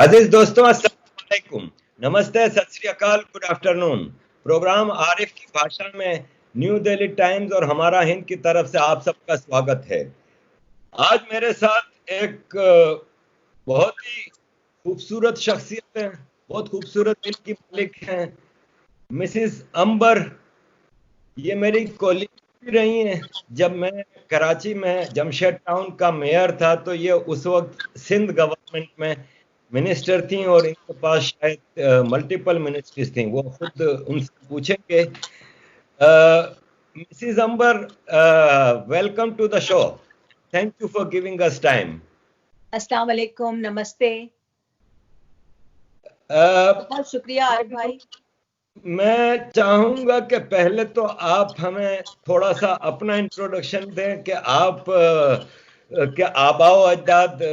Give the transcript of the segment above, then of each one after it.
अजीज दोस्तों, अस्सलाम वालेकुम, नमस्ते, सत श्री अकाल, गुड आफ्टरनून। प्रोग्राम आरिफ की भाषा में न्यू दिल्ली टाइम्स और हमारा हिंद की तरफ से आप सबका स्वागत है। आज मेरे साथ एक बहुत ही खूबसूरत शख्सियत है, बहुत खूबसूरत दिल की मालिक हैं, मिसिस अंबर। ये मेरी कॉलीग भी रही हैं। जब मैं कराची में जमशेद टाउन का मेयर था तो ये उस वक्त सिंध गवर्नमेंट में मिनिस्टर थी और इनके पास शायद मल्टीपल मिनिस्ट्रीज थी। वो खुद उनसे पूछेंगे। Mrs Ambar, welcome to the show. Thank you for giving us time. अस्सलाम वालेकुम, नमस्ते। बहुत शुक्रिया आरिफ भाई। मैं चाहूंगा कि पहले तो आप हमें थोड़ा सा अपना इंट्रोडक्शन दें कि आप के आबाओ अजदाद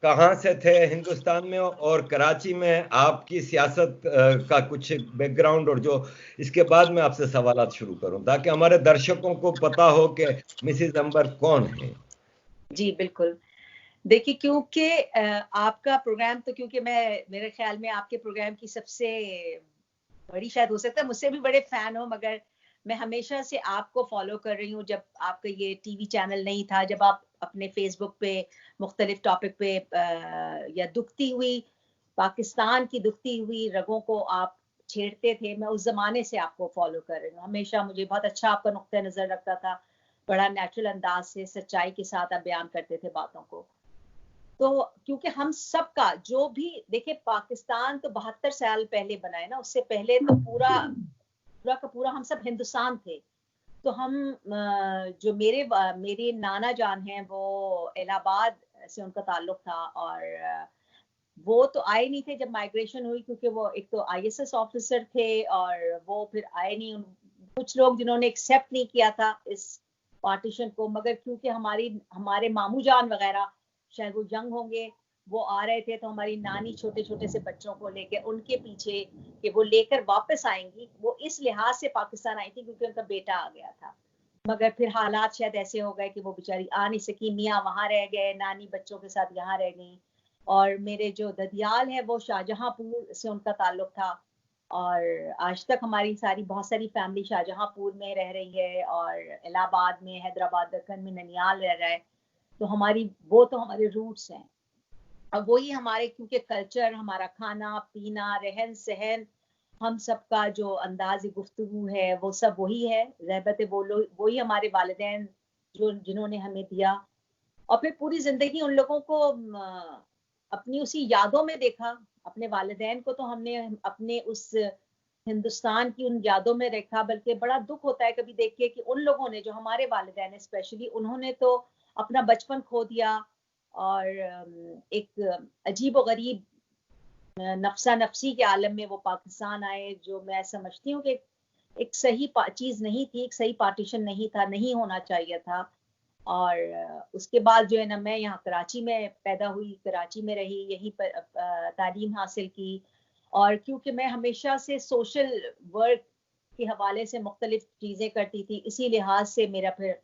कहाँ से थे हिंदुस्तान में, और कराची में आपकी सियासत का कुछ बैकग्राउंड, और जो इसके बाद मैं आपसे सवालात शुरू करूं ताकि हमारे दर्शकों को पता हो कि मिसिस अंबर कौन है। जी बिल्कुल। देखिए, क्योंकि आपका प्रोग्राम तो क्योंकि मेरे ख्याल में आपके प्रोग्राम की सबसे बड़ी, शायद हो सकता है मुझसे भी बड़े फैन हो, मगर मैं हमेशा से आपको फॉलो कर रही हूँ। जब आपका ये टीवी चैनल नहीं था, जब आप अपने फेसबुक पे मुख्तलिफ टॉपिक पे या दुखती हुई पाकिस्तान की दुखती हुई रगों को आप छेड़ते थे, मैं उस जमाने से आपको फॉलो कर रही हूँ। हमेशा मुझे बहुत अच्छा आपका नुक्ता नजर रखता था, बड़ा नेचुरल अंदाज से सच्चाई के साथ आप बयान करते थे बातों को। तो क्योंकि हम सबका जो भी, देखिए पाकिस्तान तो 72 साल पहले बना है ना, उससे पहले तो पूरा पूरा का पूरा हम सब हिंदुस्तान थे। तो हम जो मेरे नाना जान हैं वो इलाहाबाद से उनका ताल्लुक था, और वो तो आए नहीं थे जब माइग्रेशन हुई, क्योंकि वो एक तो आईएसएस ऑफिसर थे और वो फिर आए नहीं। कुछ लोग जिन्होंने एक्सेप्ट नहीं किया था इस पार्टीशन को, मगर क्योंकि हमारे मामू जान वगैरह शायद वो यंग होंगे, वो आ रहे थे, तो हमारी नानी छोटे छोटे से बच्चों को लेकर उनके पीछे कि वो लेकर वापस आएंगी, वो इस लिहाज से पाकिस्तान आई थी क्योंकि उनका बेटा आ गया था। मगर फिर हालात शायद ऐसे हो गए कि वो बेचारी आ नहीं सकी, मियाँ वहां रह गए, नानी बच्चों के साथ यहाँ रह गई। और मेरे जो ददियाल है वो शाहजहांपुर से उनका ताल्लुक था, और आज तक हमारी बहुत सारी फैमिली शाहजहांपुर में रह रही है, और इलाहाबाद में, हैदराबाद, दक्कन में, ननियाल रह रहा है। तो हमारे रूट्स हैं। अब वही हमारे, क्योंकि कल्चर, हमारा खाना पीना, रहन सहन, हम सबका जो अंदाज गुफ्तगू है वो सब वही है। रहबत वही हमारे वालिदैन जिन्होंने हमें दिया। और फिर पूरी जिंदगी उन लोगों को अपनी उसी यादों में देखा। अपने वालिदैन को तो हमने अपने उस हिंदुस्तान की उन यादों में देखा, बल्कि बड़ा दुख होता है कभी देख के कि उन लोगों ने, जो हमारे वालिदैन स्पेशली, उन्होंने तो अपना बचपन खो दिया, और एक अजीब व गरीब नफसा नफसी के आलम में वो पाकिस्तान आए, जो मैं समझती हूँ कि एक सही चीज नहीं थी, एक सही पार्टीशन नहीं था, नहीं होना चाहिए था। और उसके बाद जो है ना, मैं यहाँ कराची में पैदा हुई, कराची में रही, यहीं पर तालीम हासिल की। और क्योंकि मैं हमेशा से सोशल वर्क के हवाले से मुख्तलिफ चीज़ें करती थी, इसी लिहाज से मेरा फिर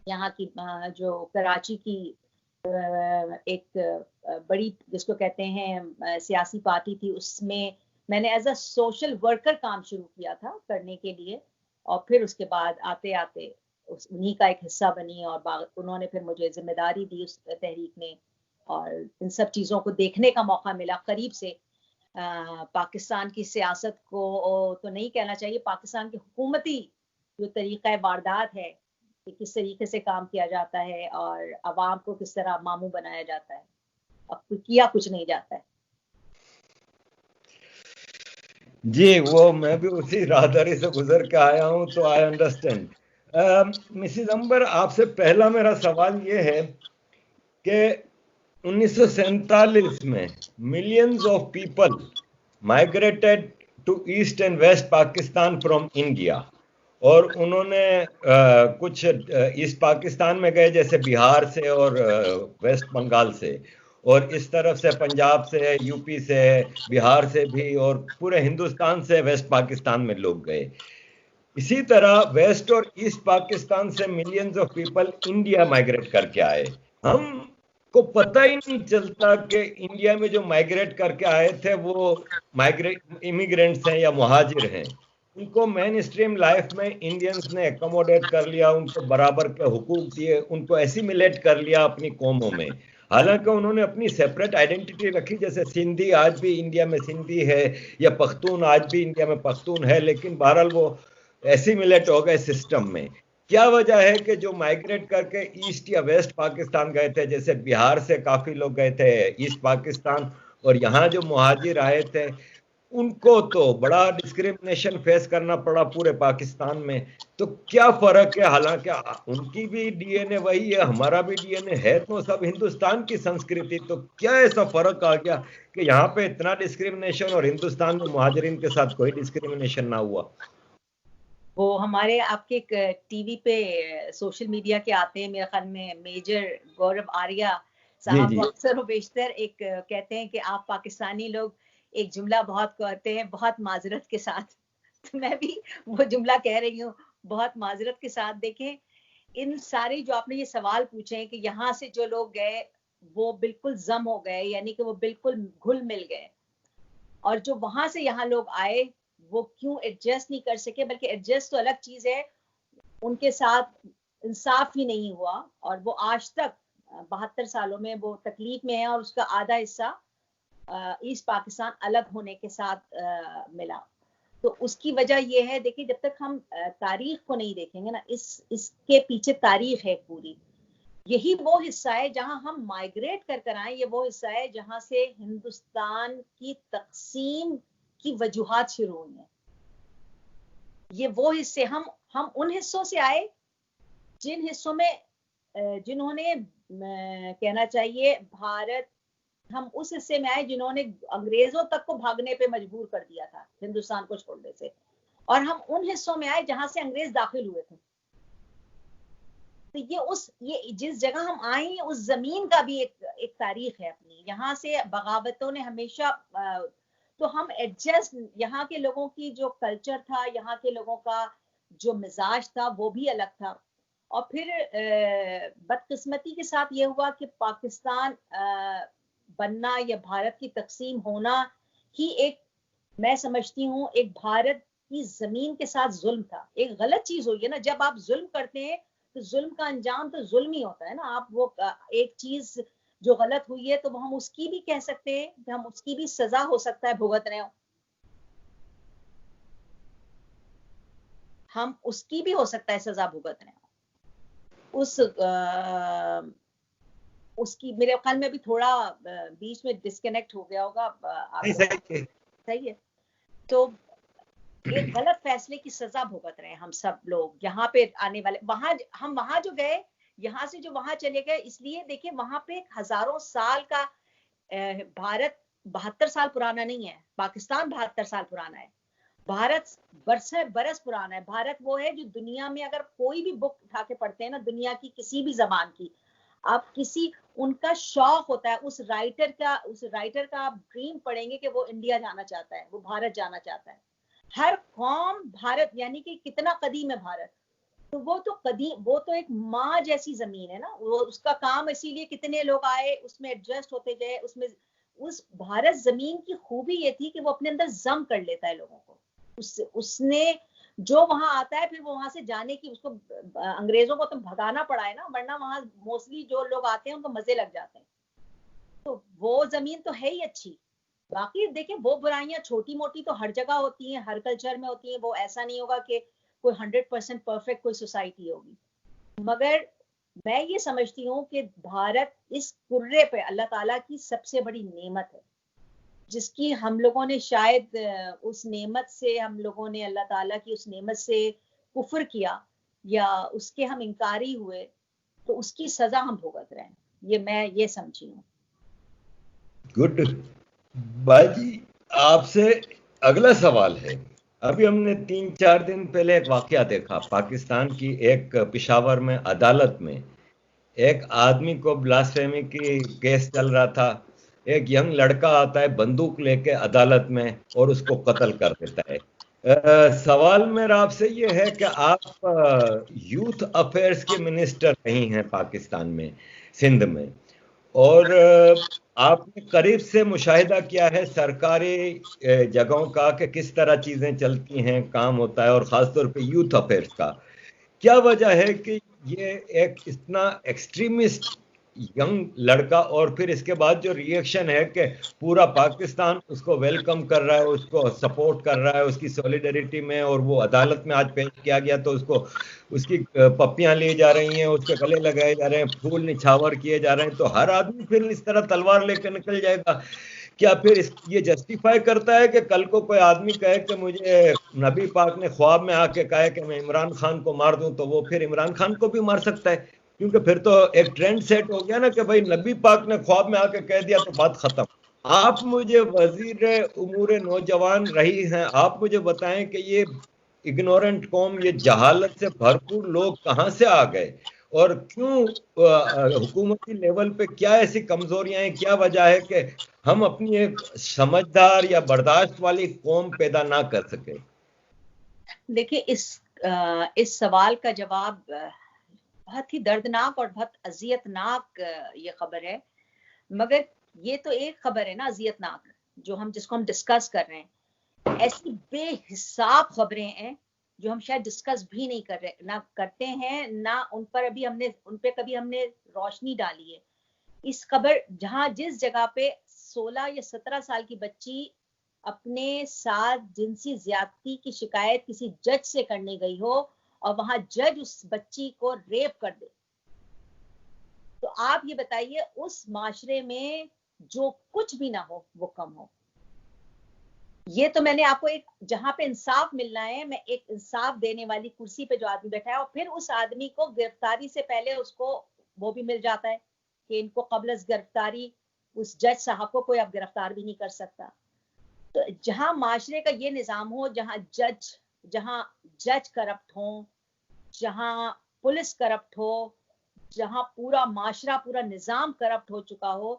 यहाँ की जो कराची की एक बड़ी, जिसको कहते हैं सियासी पार्टी थी, उसमें मैंने एज अ सोशल वर्कर काम शुरू किया था करने के लिए। और फिर उसके बाद आते आते उन्हीं का एक हिस्सा बनी, और उन्होंने फिर मुझे जिम्मेदारी दी उस तहरीक में, और इन सब चीज़ों को देखने का मौका मिला करीब से। पाकिस्तान की सियासत को तो नहीं कहना चाहिए, पाकिस्तान की हुकूमती जो तरीका वारदात है कि किस तरीके से काम किया जाता है और अवाम को किस तरह मामू बनाया जाता है, अब किया कुछ नहीं जाता है। जी, वो मैं भी उसी राहदारी से गुजर के आया हूं, तो आई अंडरस्टैंड। मिसिस अंबर, आपसे पहला मेरा सवाल ये है कि 1947 में millions of people migrated to East and West Pakistan from India, और उन्होंने कुछ ईस्ट पाकिस्तान में गए, जैसे बिहार से और वेस्ट बंगाल से, और इस तरफ से पंजाब से, यूपी से, बिहार से भी, और पूरे हिंदुस्तान से वेस्ट पाकिस्तान में लोग गए। इसी तरह वेस्ट और ईस्ट पाकिस्तान से millions of people India migrate करके आए। हम को पता ही नहीं चलता कि इंडिया में जो माइग्रेट करके आए थे वो इमिग्रेंट्स हैं या मुहाजिर हैं। उनको मेन स्ट्रीम लाइफ में इंडियंस ने एकोमोडेट कर लिया, उनको बराबर के हुकूक दिए, उनको एसिमिलेट कर लिया अपनी कौमों में। हालांकि उन्होंने अपनी सेपरेट आइडेंटिटी रखी, जैसे सिंधी आज भी इंडिया में सिंधी है या पख्तून आज भी इंडिया में पख्तून है, लेकिन बहरहाल वो एसिमिलेट हो गए सिस्टम में। क्या वजह है कि जो माइग्रेट करके ईस्ट या वेस्ट पाकिस्तान गए थे, जैसे बिहार से काफी लोग गए थे ईस्ट पाकिस्तान, और यहाँ जो मुहाजिर आए थे उनको तो बड़ा डिस्क्रिमिनेशन फेस करना पड़ा पूरे पाकिस्तान में। तो क्या फर्क है? हालांकि उनकी भी डीएनए वही है, हमारा भी डीएनए है, तो सब हिंदुस्तान की संस्कृति। तो क्या ऐसा फर्क आ गया कि यहाँ पे इतना डिस्क्रिमिनेशन और हिंदुस्तान में मुहाजिरिन के साथ कोई डिस्क्रिमिनेशन ना हुआ? वो हमारे आपके टीवी पे सोशल मीडिया के आते हैं, मेरे ख्याल में मेजर गौरव आर्या साहब अक्सर व बेशतर एक कहते हैं कि आप पाकिस्तानी लोग एक जुमला बहुत कहते हैं, बहुत माजरत के साथ। तो मैं भी वो जुमला कह रही हूँ, बहुत माजरत के साथ। देखें, इन सारे जो आपने ये सवाल पूछे हैं कि यहाँ से जो लोग गए वो बिल्कुल जम हो गए, यानी कि वो बिल्कुल घुल मिल गए, और जो वहां से यहाँ लोग आए वो क्यों एडजस्ट नहीं कर सके, बल्कि एडजस्ट तो अलग चीज है, उनके साथ इंसाफ ही नहीं हुआ, और वो आज तक 72 सालों में वो तकलीफ में है, और उसका आधा हिस्सा ईस्ट पाकिस्तान अलग होने के साथ मिला। तो उसकी वजह ये है, देखिए, जब तक हम तारीख को नहीं देखेंगे ना, इसके पीछे तारीख है पूरी। यही वो हिस्सा है जहां हम माइग्रेट कर कर आए, ये वो हिस्सा है जहां से हिंदुस्तान की तकसीम की वजूहात शुरू हुई हैं। ये वो हिस्से, हम उन हिस्सों से आए जिन हिस्सों में जिन्होंने कहना चाहिए भारत, हम उस हिस्से में आए जिन्होंने अंग्रेजों तक को भागने पे मजबूर कर दिया था हिंदुस्तान को छोड़ने से, और हम उन हिस्सों में आए जहां से अंग्रेज दाखिल हुए थे। तो ये जिस जगह हम आए हैं उस जमीन का भी एक तारीख है अपनी। यहाँ से बगावतों ने हमेशा तो हम एडजस्ट, यहाँ के लोगों की जो कल्चर था, यहाँ के लोगों का जो मिजाज था वो भी अलग था। और फिर बदकिस्मती के साथ ये हुआ कि पाकिस्तान बनना या भारत की तकसीम होना ही एक, मैं समझती हूँ, एक भारत की जमीन के साथ जुल्म था। एक गलत चीज हुई है ना, जब आप जुल्म करते हैं तो जुल्म का अंजाम तो जुल्म ही होता है ना। आप वो एक चीज जो गलत हुई है तो हम उसकी भी कह सकते हैं कि हम उसकी भी सजा हो सकता है भुगत रहे हो, हम उसकी भी हो सकता है सजा भुगत रहे हो। उसकी मेरे ख्याल में अभी थोड़ा बीच में डिस्कनेक्ट हो गया होगा। सही है। तो एक गलत फैसले की सजा भुगत रहे हैं हम सब लोग यहाँ पे आने वाले। हम वहां जो गए, यहाँ से जो वहां चले गए, इसलिए देखिए वहां पे हजारों साल का भारत 72 साल पुराना नहीं है, पाकिस्तान 72 साल पुराना है, भारत बरस पुराना है। भारत वो है जो दुनिया में अगर कोई भी बुक उठा के पढ़ते हैं ना, दुनिया की किसी भी जबान की, आप किसी उनका शौक होता है उस राइटर का आप ड्रीम पढ़ेंगे कि वो इंडिया जाना चाहता है, वो भारत जाना चाहता है। हर कौम भारत, यानी कि कितना कदीम है भारत। तो वो तो कदीम, वो तो एक माँ जैसी जमीन है ना, वो उसका काम, इसीलिए कितने लोग आए उसमें एडजस्ट होते गए। उसमें उस भारत जमीन की खूबी ये थी कि वो अपने अंदर जम कर लेता है लोगों को। उसने जो वहां आता है, फिर वो वहां से जाने की, उसको अंग्रेजों को तो भगाना पड़ा है ना, वरना वहां मोस्टली जो लोग आते हैं उनको मजे लग जाते हैं। तो वो जमीन तो है ही अच्छी। बाकी देखिए, वो बुराइयां छोटी मोटी तो हर जगह होती हैं, हर कल्चर में होती हैं। वो ऐसा नहीं होगा कि कोई 100% परफेक्ट कोई सोसाइटी होगी। मगर मैं ये समझती हूँ कि भारत इस कुर्रे पे अल्लाह ताला की सबसे बड़ी नेमत है, जिसकी हम लोगों ने शायद उस नेमत से, हम लोगों ने अल्लाह ताला की उस नेमत से कुफर किया या उसके हम इनकारी हुए, तो उसकी सजा हम भुगत रहे हैं। ये मैं ये समझी हूँ। गुड बाजी, आपसे अगला सवाल है। अभी हमने 3-4 दिन पहले एक वाकया देखा पाकिस्तान की एक पेशावर में अदालत में, एक आदमी को ब्लास्फेमी की केस चल रहा था। एक यंग लड़का आता है बंदूक लेके अदालत में और उसको कत्ल कर देता है। सवाल मेरा आपसे ये है कि आप यूथ अफेयर्स के मिनिस्टर नहीं हैं पाकिस्तान में, सिंध में, और आपने करीब से मुशाहिदा किया है सरकारी जगहों का कि किस तरह चीजें चलती हैं, काम होता है, और खासतौर पे यूथ अफेयर्स का। क्या वजह है कि ये एक इतना एक्सट्रीमिस्ट यंग लड़का, और फिर इसके बाद जो रिएक्शन है कि पूरा पाकिस्तान उसको वेलकम कर रहा है, उसको सपोर्ट कर रहा है उसकी सॉलिडरिटी में, और वो अदालत में आज पेश किया गया तो उसको उसकी पप्पियां ली जा रही हैं, उसके गले लगाए जा रहे हैं, फूल निछावर किए जा रहे हैं, तो हर आदमी फिर इस तरह तलवार लेकर निकल जाएगा। क्या फिर ये जस्टिफाई करता है कि कल को कोई आदमी कहे कि मुझे नबी पाक ने ख्वाब में आके कहा है कि मैं इमरान खान को मार दूं, तो वो फिर इमरान खान को भी मार सकता है? क्योंकि फिर तो एक ट्रेंड सेट हो गया ना कि भाई नबी पाक ने ख्वाब में आके कह दिया तो बात खत्म। आप मुझे वजीर उमूर नौजवान रही हैं, आप मुझे बताएं कि ये इग्नोरेंट कौम, ये जहालत से भरपूर लोग कहां से आ गए, और क्यों हुकूमती लेवल पे क्या ऐसी कमजोरियां हैं, क्या वजह है कि हम अपनी एक समझदार या बर्दाश्त वाली कौम पैदा ना कर सके? देखिए, इस सवाल का जवाब बहुत ही दर्दनाक और बहुत अजियतनाक ये खबर है। मगर ये तो एक खबर है ना अजियतनाक, जिसको हम डिस्कस कर रहे हैं। ऐसी बेहिसाब खबरें हैं जो हम शायद डिस्कस भी नहीं कर रहे, ना करते हैं, ना उन पे कभी हमने रोशनी डाली है। इस खबर जिस जगह पे 16 या 17 साल की बच्ची अपने साथ जिनसी ज्यादती की शिकायत किसी जज से करने गई हो, और वहां जज उस बच्ची को रेप कर दे, तो आप ये बताइए उस माशरे में जो कुछ भी ना हो वो कम हो। ये तो मैंने आपको एक, जहां पे इंसाफ मिलना है, मैं एक इंसाफ देने वाली कुर्सी पे जो आदमी बैठा है, और फिर उस आदमी को गिरफ्तारी से पहले उसको वो भी मिल जाता है कि इनको कब्ल गिरफ्तारी उस जज साहब को कोई अब गिरफ्तार भी नहीं कर सकता। तो जहां माशरे का ये निजाम हो, जहां जज करप्ट हो, जहां पुलिस करप्ट हो, जहां पूरा माशरा, पूरा निजाम करप्ट हो चुका हो,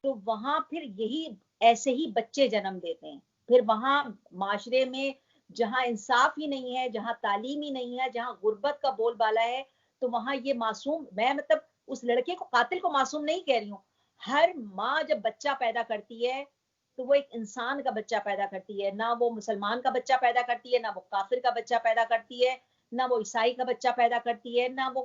तो वहां फिर यही ऐसे ही बच्चे जन्म देते हैं। फिर वहां माशरे में जहां इंसाफ ही नहीं है, जहां तालीम ही नहीं है, जहां गुर्बत का बोलबाला है, तो वहां ये मासूम, मैं मतलब उस लड़के को, कातिल को मासूम नहीं कह रही हूँ। हर माँ जब बच्चा पैदा करती है तो वो एक इंसान का बच्चा पैदा करती है, ना वो मुसलमान का बच्चा पैदा करती है, ना वो काफिर का बच्चा पैदा करती है, ना वो ईसाई का बच्चा पैदा करती है, ना वो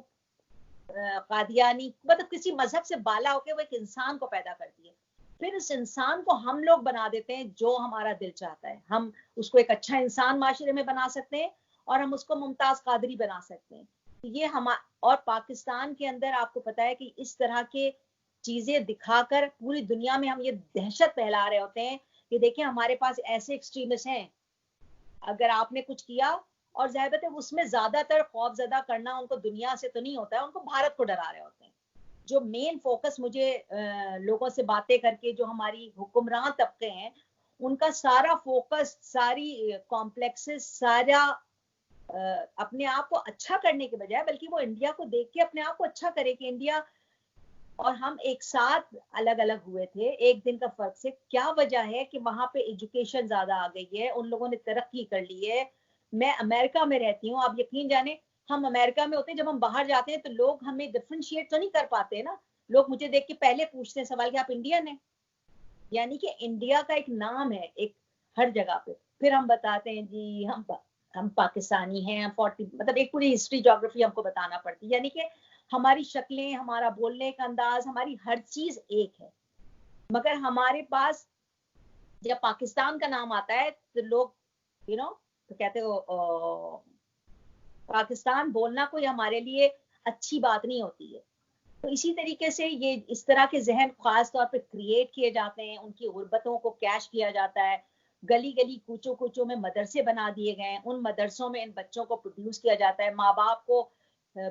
कादियानी, मतलब किसी मजहब से बाला होकर वो एक इंसान को पैदा करती है। फिर उस इंसान को हम लोग बना देते हैं जो हमारा दिल चाहता है। हम उसको एक अच्छा इंसान माशरे में बना सकते हैं, और हम उसको मुमताज कादरी बना सकते हैं। ये हम, और पाकिस्तान के अंदर आपको पता है कि इस तरह के चीजें दिखाकर पूरी दुनिया में हम ये दहशत फैला रहे होते हैं कि देखिए हमारे पास ऐसे एक्सट्रीमिस्ट हैं, अगर आपने कुछ किया, और जाहिर बात है उसमें ज्यादातर खौफजदा करना उनको दुनिया से तो नहीं होता है, उनको भारत को डरा रहे होते हैं। जो मेन फोकस मुझे लोगों से बातें करके, जो हमारी हुक्मरान तबके हैं, उनका सारा फोकस, सारी कॉम्प्लेक्सेस, सारा अपने आप को अच्छा करने के बजाय, बल्कि वो इंडिया को देख के अपने आप को अच्छा करे कि इंडिया और हम एक साथ अलग अलग हुए थे, एक दिन का फर्क से। क्या वजह है कि वहां पे एजुकेशन ज्यादा आ गई है, उन लोगों ने तरक्की कर ली है। मैं अमेरिका में रहती हूँ, आप यकीन जाने, हम अमेरिका में होते हैं, जब हम बाहर जाते हैं तो लोग हमें डिफ्रेंशिएट तो नहीं कर पाते ना। लोग मुझे देख के पहले पूछते हैं सवाल कि आप इंडियन है, यानी कि इंडिया का एक नाम है एक हर जगह पे। फिर हम बताते हैं जी हम पाकिस्तानी हैं, 40, मतलब एक पूरी हिस्ट्री ज्योग्राफी हमको बताना पड़ती है। यानी कि हमारी शक्लें, हमारा बोलने का अंदाज, हमारी हर चीज एक है। मगर हमारे पास जब पाकिस्तान का नाम आता है तो लोग तो कहते हो पाकिस्तान बोलना कोई हमारे लिए अच्छी बात नहीं होती है। तो इसी तरीके से ये इस तरह के जहन खास तौर पे क्रिएट किए जाते हैं, उनकी गुर्बतों को कैश किया जाता है। गली गली कूचों कूचों में मदरसे बना दिए गए हैं, उन मदरसों में इन बच्चों को प्रोड्यूस किया जाता है। माँ बाप को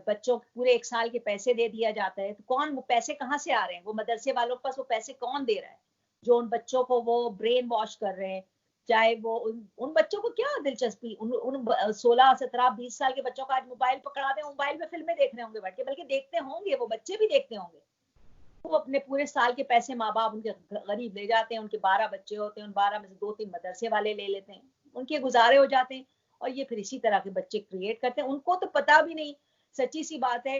बच्चों पूरे 1 साल के पैसे दे दिया जाता है। तो कौन, वो पैसे कहाँ से आ रहे हैं? वो मदरसे वालों के पास वो पैसे कौन दे रहा है जो उन बच्चों को वो ब्रेन वॉश कर रहे हैं? चाहे वो उन बच्चों को क्या दिलचस्पी, उन 16 17 20 साल के बच्चों का आज मोबाइल पकड़ा दें, मोबाइल में फिल्में देख रहे होंगे बैठ के, बल्कि देखते होंगे, वो बच्चे भी देखते होंगे। वो अपने पूरे साल के पैसे माँ बाप उनके गरीब ले जाते हैं, उनके 12 बच्चे होते हैं, उन 12 में से 2-3 मदरसे वाले ले लेते हैं, उनके गुजारे हो जाते हैं। और ये फिर इसी तरह के बच्चे क्रिएट करते हैं, उनको तो पता भी नहीं। सच्ची सी बात है,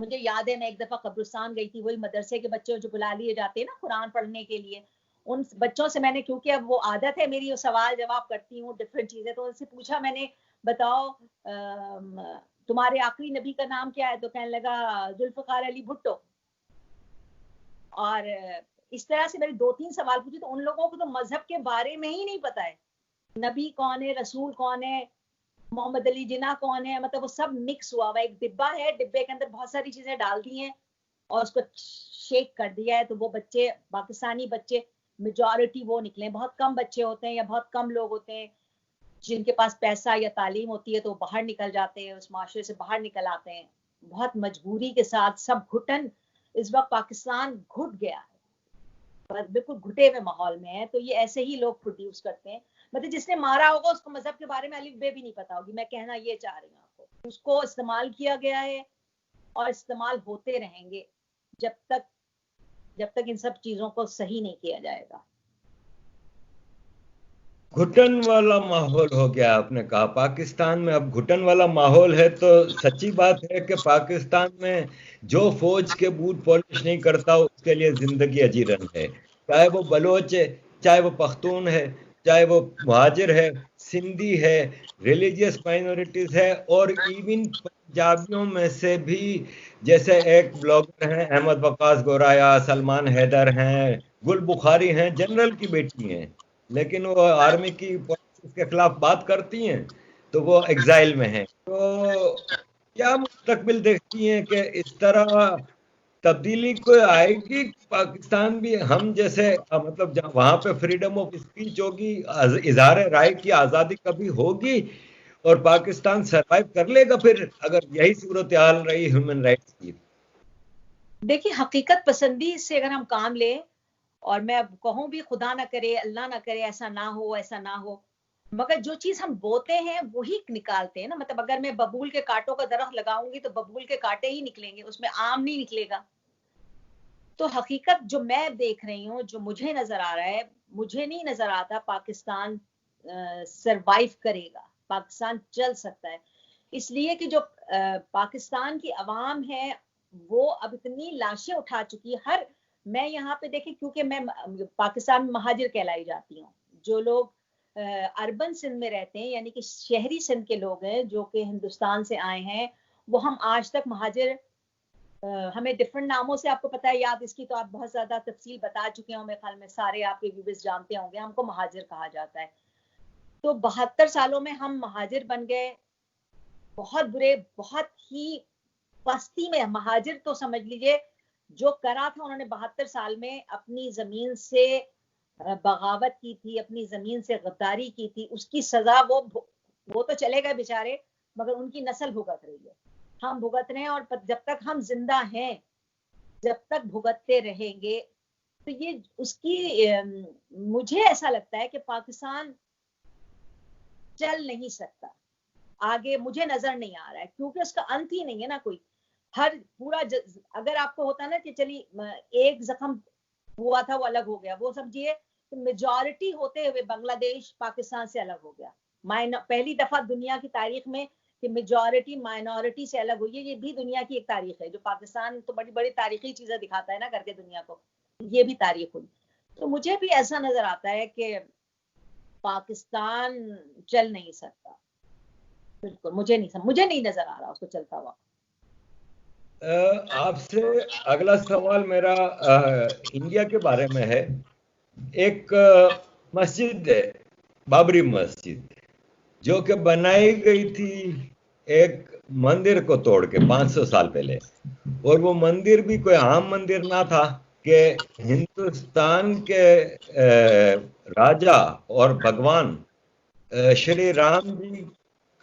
मुझे याद है मैं एक दफा कब्रिस्तान गई थी, वही मदरसे के बच्चे जो बुला लिए जाते हैं ना कुरान पढ़ने के लिए, उन बच्चों से मैंने, क्योंकि अब वो आदत है मेरी, सवाल जवाब करती हूँ डिफरेंट चीजें, तो उनसे पूछा मैंने, बताओ तुम्हारे आखिरी नबी का नाम क्या है? तो कहने लगा जुल्फकार अली भुट्टो। और इस तरह से मैंने 2-3 सवाल पूछे, तो उन लोगों को तो मजहब के बारे में ही नहीं पता है, नबी कौन है, रसूल कौन है, मोहम्मद अली जिन्ना कौन है, मतलब वो सब मिक्स हुआ हुआ एक डिब्बा है, डिब्बे के अंदर बहुत सारी चीजें डाल दी हैं और उसको शेक कर दिया है। तो वो बच्चे, पाकिस्तानी बच्चे, मेजॉरिटी वो निकले, बहुत कम बच्चे होते हैं या बहुत कम लोग होते हैं जिनके पास पैसा या तालीम होती है, तो बाहर निकल जाते हैं, उस माशरे से बाहर निकल आते हैं बहुत मजबूरी के साथ। सब घुटन, इस वक्त पाकिस्तान घुट गया है, बिल्कुल घुटे हुए माहौल में है। तो ये ऐसे ही लोग प्रोड्यूस करते हैं, मतलब जिसने मारा होगा उसको मजहब के बारे में अलिफ बे भी नहीं पता होगी, मैं कहना ये चाह रही हूँ आपको। उसको इस्तेमाल किया गया है और इस्तेमाल होते रहेंगे जब तक इन सब चीजों को सही नहीं किया जाएगा। घुटन वाला माहौल हो गया, आपने कहा पाकिस्तान में अब घुटन वाला माहौल है, तो सच्ची बात है कि पाकिस्तान में जो फौज के बूट पॉलिश नहीं करता उसके लिए जिंदगी अजीरन है, चाहे वो बलोच है, चाहे वो पख्तून है, चाहे वो मुहाजिर है, सिंधी है, रिलीजियस माइनॉरिटीज है, और इवन पंजाबियों में से भी, जैसे एक ब्लॉगर हैं अहमद वकास गोराया, सलमान हैदर हैं, गुल बुखारी हैं, जनरल की बेटी हैं, लेकिन वो आर्मी की पॉलिसीज के खिलाफ बात करती हैं, तो वो एग्जाइल में हैं। तो क्या मुस्तकबिल देखती हैं कि इस तरह तब्दीली को आएगी? पाकिस्तान भी हम जैसे मतलब वहां पे फ्रीडम ऑफ स्पीच होगी, इजहार राय की आजादी कभी होगी, और पाकिस्तान सरवाइव कर लेगा फिर, अगर यही सूरत हाल रही ह्यूमन राइट्स की? देखिए, हकीकत पसंदी से अगर हम काम लें, और मैं अब कहूँ भी खुदा ना करे, अल्लाह ना करे, ऐसा ना हो, ऐसा ना हो, मगर जो चीज हम बोते हैं वही निकालते हैं ना। मतलब अगर मैं बबूल के कांटों का दरख्त लगाऊंगी तो बबूल के कांटे ही निकलेंगे, उसमें आम नहीं निकलेगा। तो हकीकत जो मैं देख रही हूँ, जो मुझे नजर आ रहा है, मुझे नहीं नजर आता पाकिस्तान सरवाइव करेगा, पाकिस्तान चल सकता है। इसलिए कि जो पाकिस्तान की अवाम है वो अब इतनी लाशें उठा चुकी है। हर, मैं यहाँ पे देखे, क्योंकि मैं पाकिस्तान में महाजिर कहलाई जाती हूँ, जो लोग अर्बन सिंध में रहते हैं, यानी कि शहरी सिंध के लोग हैं जो कि हिंदुस्तान से आए हैं, वो हम आज तक महाजिर, हमें डिफरेंट नामों से, आपको पता है, याद इसकी तो आप बहुत ज्यादा तफसील बता चुके हो, मेरे ख्याल में सारे आपके व्यूअर्स जानते होंगे, हमको महाजिर कहा जाता है। तो 72 सालों में हम महाजिर बन गए, बहुत बुरे, बहुत ही पस्ती में महाजिर, तो समझ लीजिए जो करा था उन्होंने 72 साल में, अपनी जमीन से बगावत की थी, अपनी जमीन से गद्दारी की थी, उसकी सजा वो तो चले गए बेचारे, मगर उनकी नस्ल भुगत रही है, हम भुगत रहे हैं, और जब तक हम जिंदा हैं, जब तक भुगतते रहेंगे। तो ये उसकी, मुझे ऐसा लगता है कि पाकिस्तान चल नहीं सकता आगे, मुझे नजर नहीं आ रहा है, क्योंकि उसका अंत ही नहीं है ना कोई। हर पूरा अगर आपको होता ना कि चलिए एक जख्म हुआ था वो अलग हो गया, वो समझिए मेजॉरिटी होते हुए बांग्लादेश पाकिस्तान से अलग हो गया। पहली दफा दुनिया की तारीख में कि मेजॉरिटी माइनॉरिटी से अलग हुई है, ये भी दुनिया की एक तारीख है। जो पाकिस्तान तो बड़ी बड़ी तारीखी चीजें दिखाता है ना करके दुनिया को, ये भी तारीख हुई। तो मुझे भी ऐसा नजर आता है कि पाकिस्तान चल नहीं सकता, बिल्कुल मुझे नहीं नजर आ रहा उसको चलता हुआ। आपसे अगला सवाल मेरा इंडिया के बारे में है। एक मस्जिद है, बाबरी मस्जिद, जो कि बनाई गई थी एक मंदिर को तोड़ के 500 साल पहले, और वो मंदिर भी कोई आम मंदिर ना था, कि हिंदुस्तान के राजा और भगवान श्री राम जी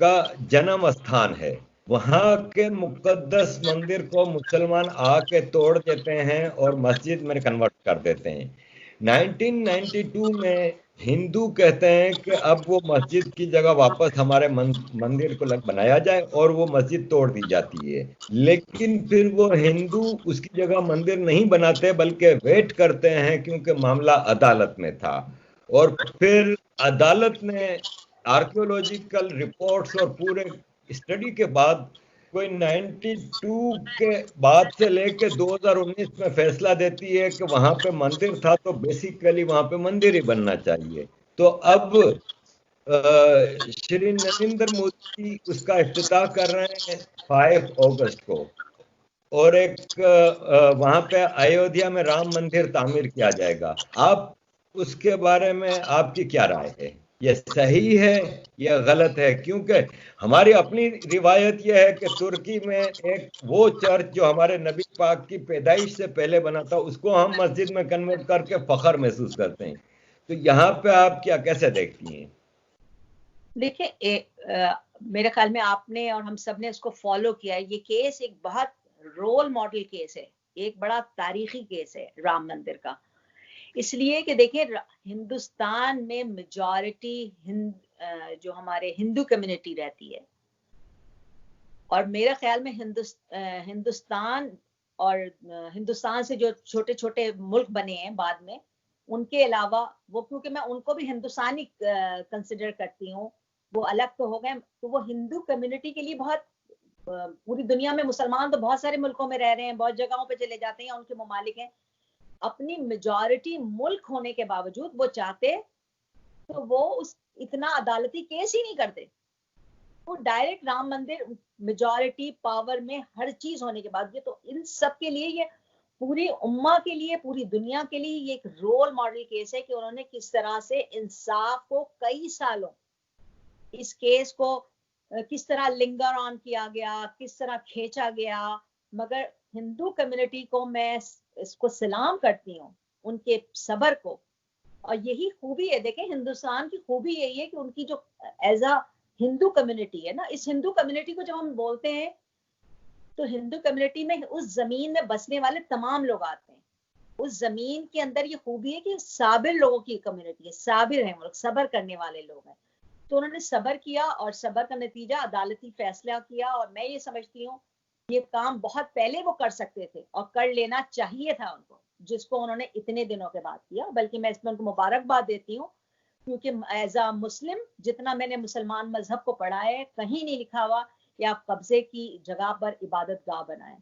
का जन्म स्थान है। वहां के मुकद्दस मंदिर को मुसलमान आके तोड़ देते हैं और मस्जिद में कन्वर्ट कर देते हैं। 1992 में हिंदू कहते हैं कि अब वो मस्जिद की जगह वापस हमारे मंदिर को बनाया जाए, और वो मस्जिद तोड़ दी जाती है। लेकिन फिर वो हिंदू उसकी जगह मंदिर नहीं बनाते, बल्कि वेट करते हैं, क्योंकि मामला अदालत में था। और फिर अदालत ने आर्कियोलॉजिकल रिपोर्ट्स और पूरे स्टडी के बाद कोई 92 के बाद से लेके 2019 में फैसला देती है कि वहां पे मंदिर था तो बेसिकली वहां पे मंदिर ही बनना चाहिए। तो अब श्री नरेंद्र मोदी उसका इफ्तिताह कर रहे हैं 5 अगस्त को, और एक वहां पे अयोध्या में राम मंदिर तामीर किया जाएगा। आप उसके बारे में आपकी क्या राय है? यह सही है या गलत है? क्योंकि हमारी अपनी रिवायत यह है कि तुर्की में एक वो चर्च जो हमारे नबी पाक की पैदाइश से पहले बना था, उसको हम मस्जिद में कन्वर्ट करके फख्र महसूस करते हैं। तो यहाँ पे आप क्या कैसे देखती हैं? देखिए, मेरे ख्याल में आपने और हम सब ने इसको फॉलो किया है। ये केस एक बहुत रोल मॉडल केस है, एक बड़ा तारीखी केस है राम मंदिर का। इसलिए कि देखिए, हिंदुस्तान में मेजॉरिटी जो हमारे हिंदू कम्युनिटी रहती है, और मेरे ख्याल में हिंदुस्तान और हिंदुस्तान से जो छोटे छोटे मुल्क बने हैं बाद में, उनके अलावा वो, क्योंकि मैं उनको भी हिंदुस्तानी कंसिडर करती हूँ, वो अलग तो हो गए, तो वो हिंदू कम्युनिटी के लिए बहुत, पूरी दुनिया में मुसलमान तो बहुत सारे मुल्कों में रह रहे हैं, बहुत जगहों पे चले जाते हैं, उनके ममालिक हैं, अपनी मेजॉरिटी मुल्क होने के बावजूद वो चाहते तो वो उस इतना अदालती केस ही नहीं करते, वो डायरेक्ट राम मंदिर, मेजॉरिटी पावर में हर चीज होने के बाद, ये तो इन सब के लिए, ये पूरी उम्मा के लिए, पूरी दुनिया के लिए ये एक रोल मॉडल केस है कि उन्होंने किस तरह से इंसाफ को कई सालों, इस केस को किस तरह लिंगर ऑन किया गया, किस तरह खींचा गया। मगर हिंदू कम्युनिटी को मैं इसको सलाम करती हूँ, उनके सब्र को। और यही खूबी है, देखें, हिंदुस्तान की खूबी यही है कि उनकी जो एज अ हिंदू कम्युनिटी है ना, इस हिंदू कम्युनिटी को जब हम बोलते हैं तो हिंदू कम्युनिटी में उस जमीन में बसने वाले तमाम लोग आते हैं। उस जमीन के अंदर ये खूबी है कि साबिर लोगों की कम्युनिटी है, साबिर है, वो लोग सब्र करने वाले लोग हैं। तो उन्होंने सब्र किया और सब्र का नतीजा अदालती फैसला किया। और मैं ये समझती हूँ ये काम बहुत पहले वो कर सकते थे और कर लेना चाहिए था उनको, जिसको उन्होंने इतने दिनों के बाद किया। बल्कि मैं इसमें उनको मुबारकबाद देती हूँ, क्योंकि एज अ मुस्लिम, जितना मैंने मुसलमान मजहब को पढ़ा है, कहीं नहीं लिखा हुआ कि आप कब्जे की जगह पर इबादत गाह बनाएं।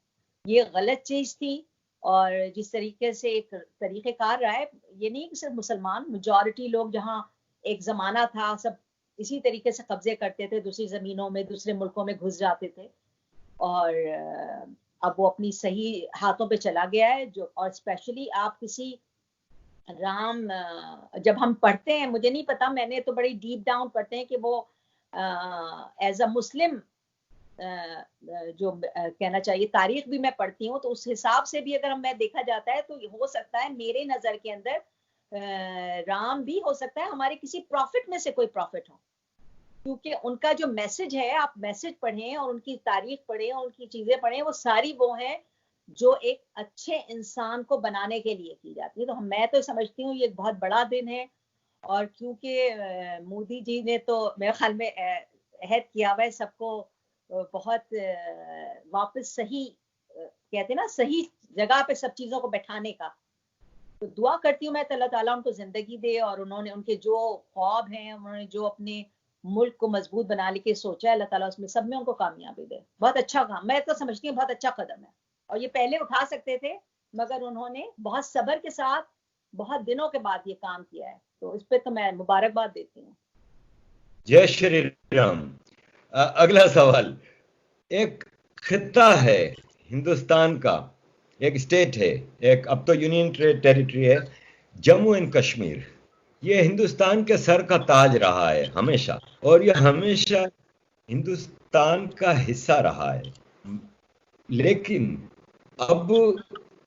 ये गलत चीज थी। और जिस तरीके से एक तरीक़ेकार रहा है, ये नहीं कि सिर्फ मुसलमान, मेजॉरिटी लोग, जहाँ एक जमाना था सब इसी तरीके से कब्जे करते थे, दूसरी जमीनों में, दूसरे मुल्कों में घुस जाते थे, और अब वो अपनी सही हाथों पे चला गया है। जो, और स्पेशली आप किसी राम, जब हम पढ़ते हैं, मुझे नहीं पता, मैंने तो बड़ी डीप डाउन पढ़ते हैं कि वो एज अ मुस्लिम, जो कहना चाहिए, तारीख भी मैं पढ़ती हूँ, तो उस हिसाब से भी अगर मैं देखा जाता है तो हो सकता है मेरे नजर के अंदर राम भी हो सकता है हमारे किसी प्रॉफिट में से कोई प्रॉफिट हो, क्योंकि उनका जो मैसेज है, आप मैसेज पढ़ें और उनकी तारीख पढ़ें और उनकी चीजें पढ़ें, वो सारी वो है जो एक अच्छे इंसान को बनाने के लिए की जाती है। तो मैं तो समझती हूँ ये एक बहुत बड़ा दिन है। और क्योंकि मोदी जी ने तो मेरे ख्याल में अहद किया हुआ है सबको बहुत वापस सही, कहते हैं ना, सही जगह पे सब चीजों को बैठाने का। तो दुआ करती हूँ मैं, अल्लाह ताला उनको जिंदगी दे, और उन्होंने, उनके जो ख्वाब हैं, उन्होंने जो अपने मुल्क को मजबूत बनाने के सोचा है, अल्लाह ताला उसमें सब में उनको कामयाबी दे। बहुत अच्छा काम, मैं तो समझती हूँ बहुत अच्छा कदम है, और ये पहले उठा सकते थे, मगर उन्होंने बहुत सब्र के साथ बहुत दिनों के बाद ये काम किया है, तो इस पे तो मैं मुबारकबाद देती हूँ। जय श्री राम। अगला सवाल, एक खित्ता है हिंदुस्तान का, एक स्टेट है, एक अब तो यूनियन टेरिटरी है, जम्मू एंड कश्मीर। ये हिंदुस्तान के सर का ताज रहा है हमेशा, और ये हमेशा हिंदुस्तान का हिस्सा रहा है। लेकिन अब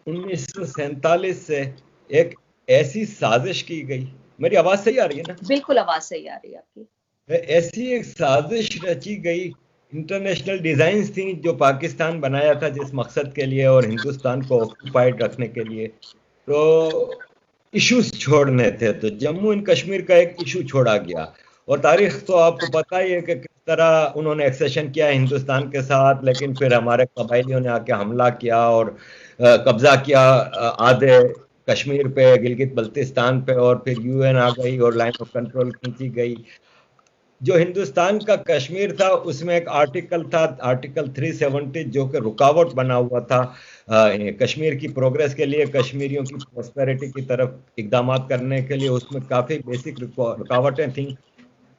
1947 से एक ऐसी साजिश की गई, मेरी आवाज सही आ रही है ना? बिल्कुल आवाज सही आ रही है आपकी। ऐसी एक साजिश रची गई, इंटरनेशनल डिजाइन्स थी जो पाकिस्तान बनाया था जिस मकसद के लिए, और हिंदुस्तान को ऑक्यूपाइड रखने के लिए। तो इश्यूज छोड़ने थे, तो जम्मू एंड कश्मीर का एक इशू छोड़ा गया। और तारीख तो आपको पता ही है कि किस तरह उन्होंने एक्सेशन किया हिंदुस्तान के साथ, लेकिन फिर हमारे कबायलियों ने आके हमला किया और कब्जा किया आधे कश्मीर पे, गिलगित बल्तिस्तान पे, और फिर यूएन आ गई और लाइन ऑफ कंट्रोल खींची गई। जो हिंदुस्तान का कश्मीर था उसमें एक आर्टिकल था, आर्टिकल 370, जो कि रुकावट बना हुआ था कश्मीर की प्रोग्रेस के लिए, कश्मीरियों की प्रॉस्पेरिटी की तरफ इकदाम करने के लिए। उसमें काफी बेसिक रुकावटें थीं।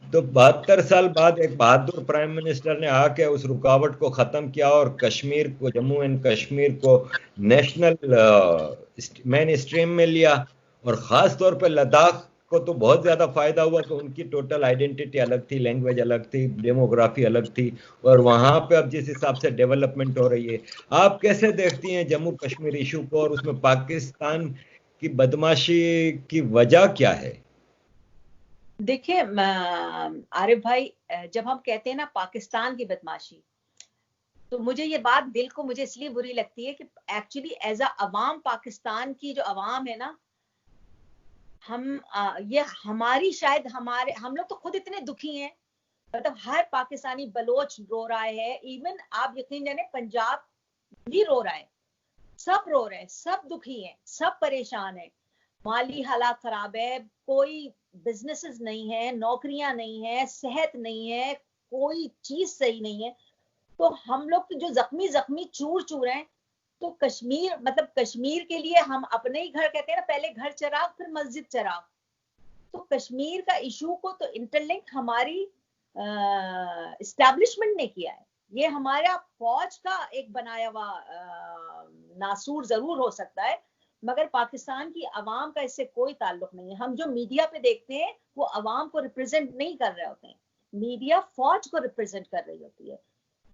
तो 72 साल बाद एक बहादुर प्राइम मिनिस्टर ने आके उस रुकावट को खत्म किया और कश्मीर को, जम्मू एंड कश्मीर को नेशनल मेन स्ट्रीम में लिया। और खास तौर पर लद्दाख को तो बहुत ज्यादा फायदा हुआ कि उनकी टोटल आइडेंटिटी अलग थी, लैंग्वेज अलग थी, डेमोग्राफी अलग थी, और वहां पे अब जिस हिसाब से डेवलपमेंट हो रही है। आप कैसे देखती हैं जम्मू कश्मीर इशू को, और उसमें पाकिस्तान की बदमाशी की वजह क्या है? देखिए आरिफ भाई, जब हम कहते हैं ना पाकिस्तान की बदमाशी, तो मुझे ये बात दिल को मुझे इसलिए बुरी लगती है कि एक्चुअली एज अ अवाम, पाकिस्तान की जो अवाम है ना, ये हमारी शायद, हमारे हम लोग तो खुद इतने दुखी हैं। मतलब हर पाकिस्तानी बलोच रो रहा है, इवन आप यकीन जाने पंजाब भी रो रहा है, सब रो रहे हैं, सब दुखी हैं, सब परेशान हैं। माली हालात खराब है, कोई बिजनेसेस नहीं है, नौकरियां नहीं है, सेहत नहीं है, कोई चीज सही नहीं है। तो हम लोग तो जो जख्मी जख्मी चूर चूर हैं। तो कश्मीर, मतलब कश्मीर के लिए हम अपने ही घर कहते हैं ना, पहले घर चराग फिर मस्जिद चराग। तो कश्मीर का इशू को तो इंटरलिंक हमारी इस्टेब्लिशमेंट ने किया है। ये हमारा फौज का एक बनाया हुआ नासूर जरूर हो सकता है, मगर पाकिस्तान की आवाम का इससे कोई ताल्लुक नहीं है। हम जो मीडिया पे देखते हैं वो आवाम को रिप्रेजेंट नहीं कर रहे होते हैं, मीडिया फौज को रिप्रेजेंट कर रही होती है।